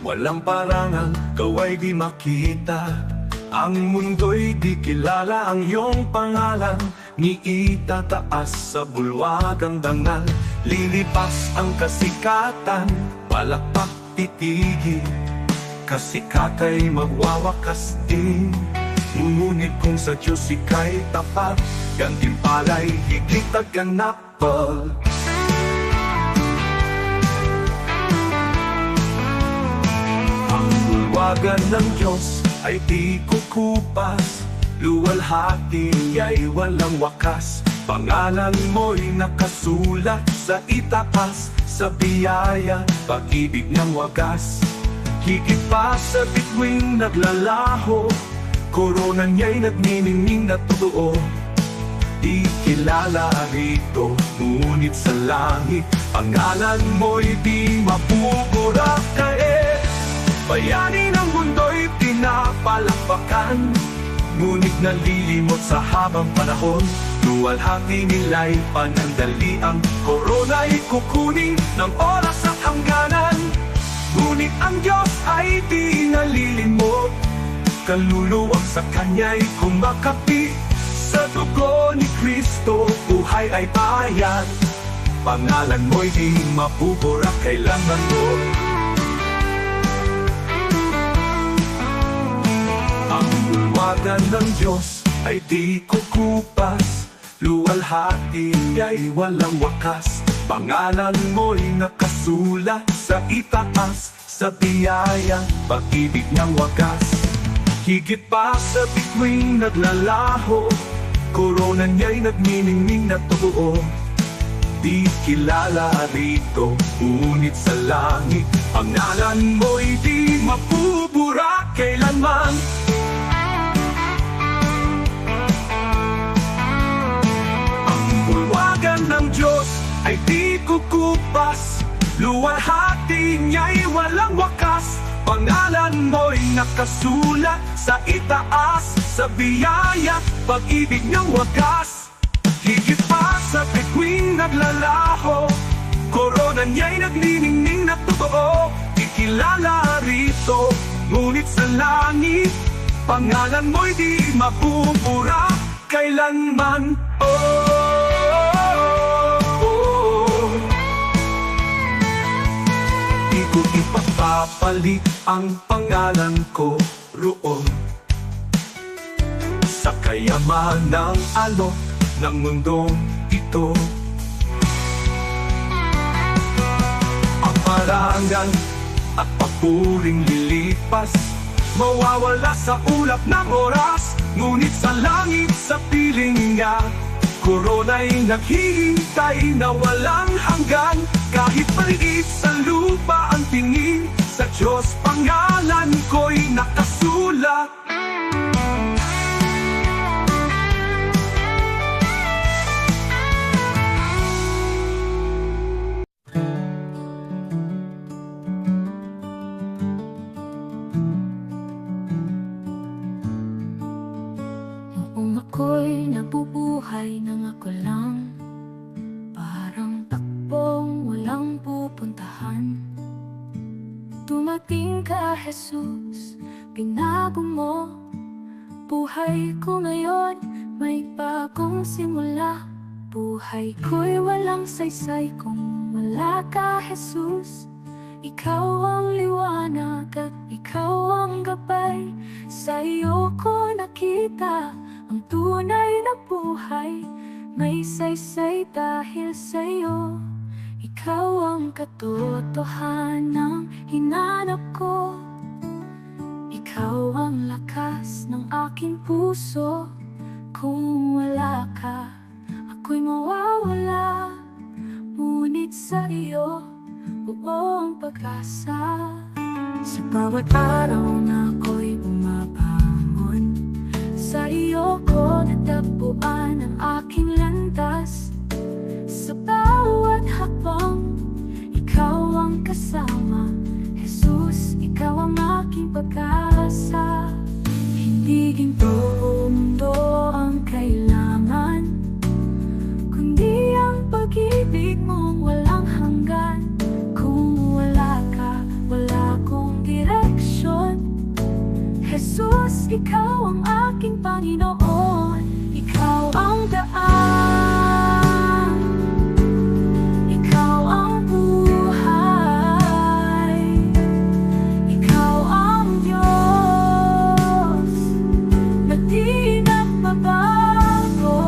Walang parangal, kaway di makita. Ang mundo'y di kilala ang iyong pangalan. Ni itataas sa bulwagang dangal. Lilipas ang kasikatan, palakpak titigil. Kasikatay magwawakas din. Ngunit kung sa Diyos ika'y tapat, gantimpala'y higit at ganapal. Ang bulwagan ng Diyos ay di kukupas. Luwalhati ay walang wakas. Pangalan mo'y nakasulat sa itaas. Sa biyaya, pag-ibig ng wagas. Higit pa sa bituing naglalaho, korona niya'y nagniningning na totoo. Di kilala rito, ngunit sa langit pangalan mo'y di mapupura. Kaya bayani ng mundo'y pinapalakpakan, ngunit nalilimot sa habang panahon. Luwalhati nila'y panandaliang korona'y kukunin ng oras at hangganan. Ngunit ang Diyos ay di nalilimot, kaluluwang sa Kanya'y kumakapi. Sa dugo ni Kristo, buhay ay bayan. Pangalan mo'y di mapupura kailanman mo. Ang bulwagan ng Diyos ay di kukupas. Luwalhati ay walang wakas. Pangalan mo'y nakasulat sa itaas. Sa biyaya, pag-ibig ng wagas. Higit pa sa bituing naglalaho, korona niya'y nagniningning na totoo. Di kilala rito, ngunit sa langit pangalan mo'y di mapupura kailanman. Ang bulwagan ng Diyos ay di kukupas. Luwalhati niya'y walang wakas. Pangalan mo'y nakasulat sa itaas. Sa biyaya, pag-ibig ng wagas. Higit pa sa bituing naglalaho, korona niya'y nagniningning na totoo. Di kilala rito, ngunit sa langit pangalan mo'y di mapupura kailanman. Di ko ipapapalit ang pangalan ko roon sa kayaman ng alok ng mundong ito. Ang parangal at papuring lilipas, mawawala sa ulap ng oras. Ngunit sa langit sa piling niya, korona'y naghihintay na walang hanggan. Kahit maliit sa lupa ang tingin, sa Diyos pangalan ko'y nakasulat. Noong ako'y nabubuhay nang ako lang, parang takbong walang pupuntahan. Dumating ka, Jesus, binago mo buhay ko ngayon, may bagong simula. Buhay ko'y walang saysay kung wala ka, Jesus. Ikaw ang liwanag at ikaw ang gabay. Sa iyo ko nakita ang tunay na buhay. May saysay dahil sa iyo. Ikaw ang katotohanang hinanap ko. Ikaw ang lakas ng aking puso. Kung wala ka, ako'y mawawala. Ngunit sa iyo, buong pag-asa. Sa bawat araw na ako'y bumabangon, sa iyo ko natagpuan ang aking landas. Sa bawat hakbang, ikaw ang kasama. Jesus, ikaw ang aking pag-asa. Hindi ginto mundo ang kailangan, kundi ang pag-ibig mong walang hanggan. Jesus, ikaw ang aking Panginoon. Ikaw ang daan, ikaw ang buhay, ikaw ang Diyos na di nagbabago.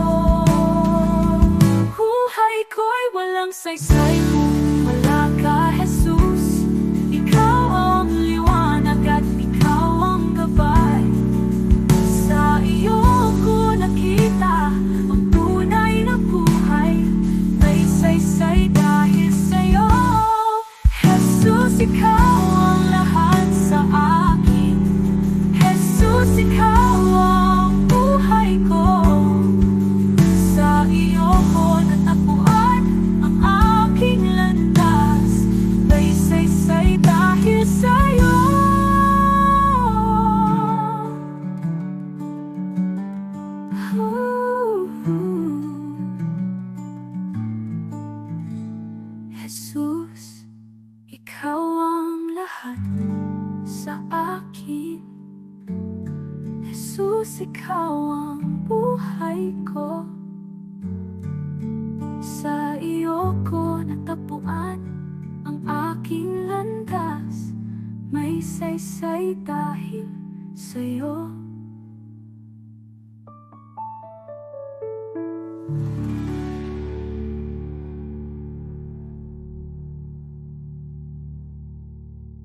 Buhay ko'y walang saysay kung wala ka, Jesus. Ikaw ang liwanag at ikaw ang gabay. Sa iyo ko nakita ang tunay na buhay. May saysay dahil sa'yo, Jesus. Ikaw ang lahat sa akin, Jesus. Ikaw ang buhay ko. Sa iyo ko natagpuan ang aking landas. May saysay dahil sa'yo. Jesus, ikaw ang lahat sa akin. Jesus, ikaw ang buhay ko. Sa iyo ko natagpuan ang aking landas. May saysay dahil sa'yo.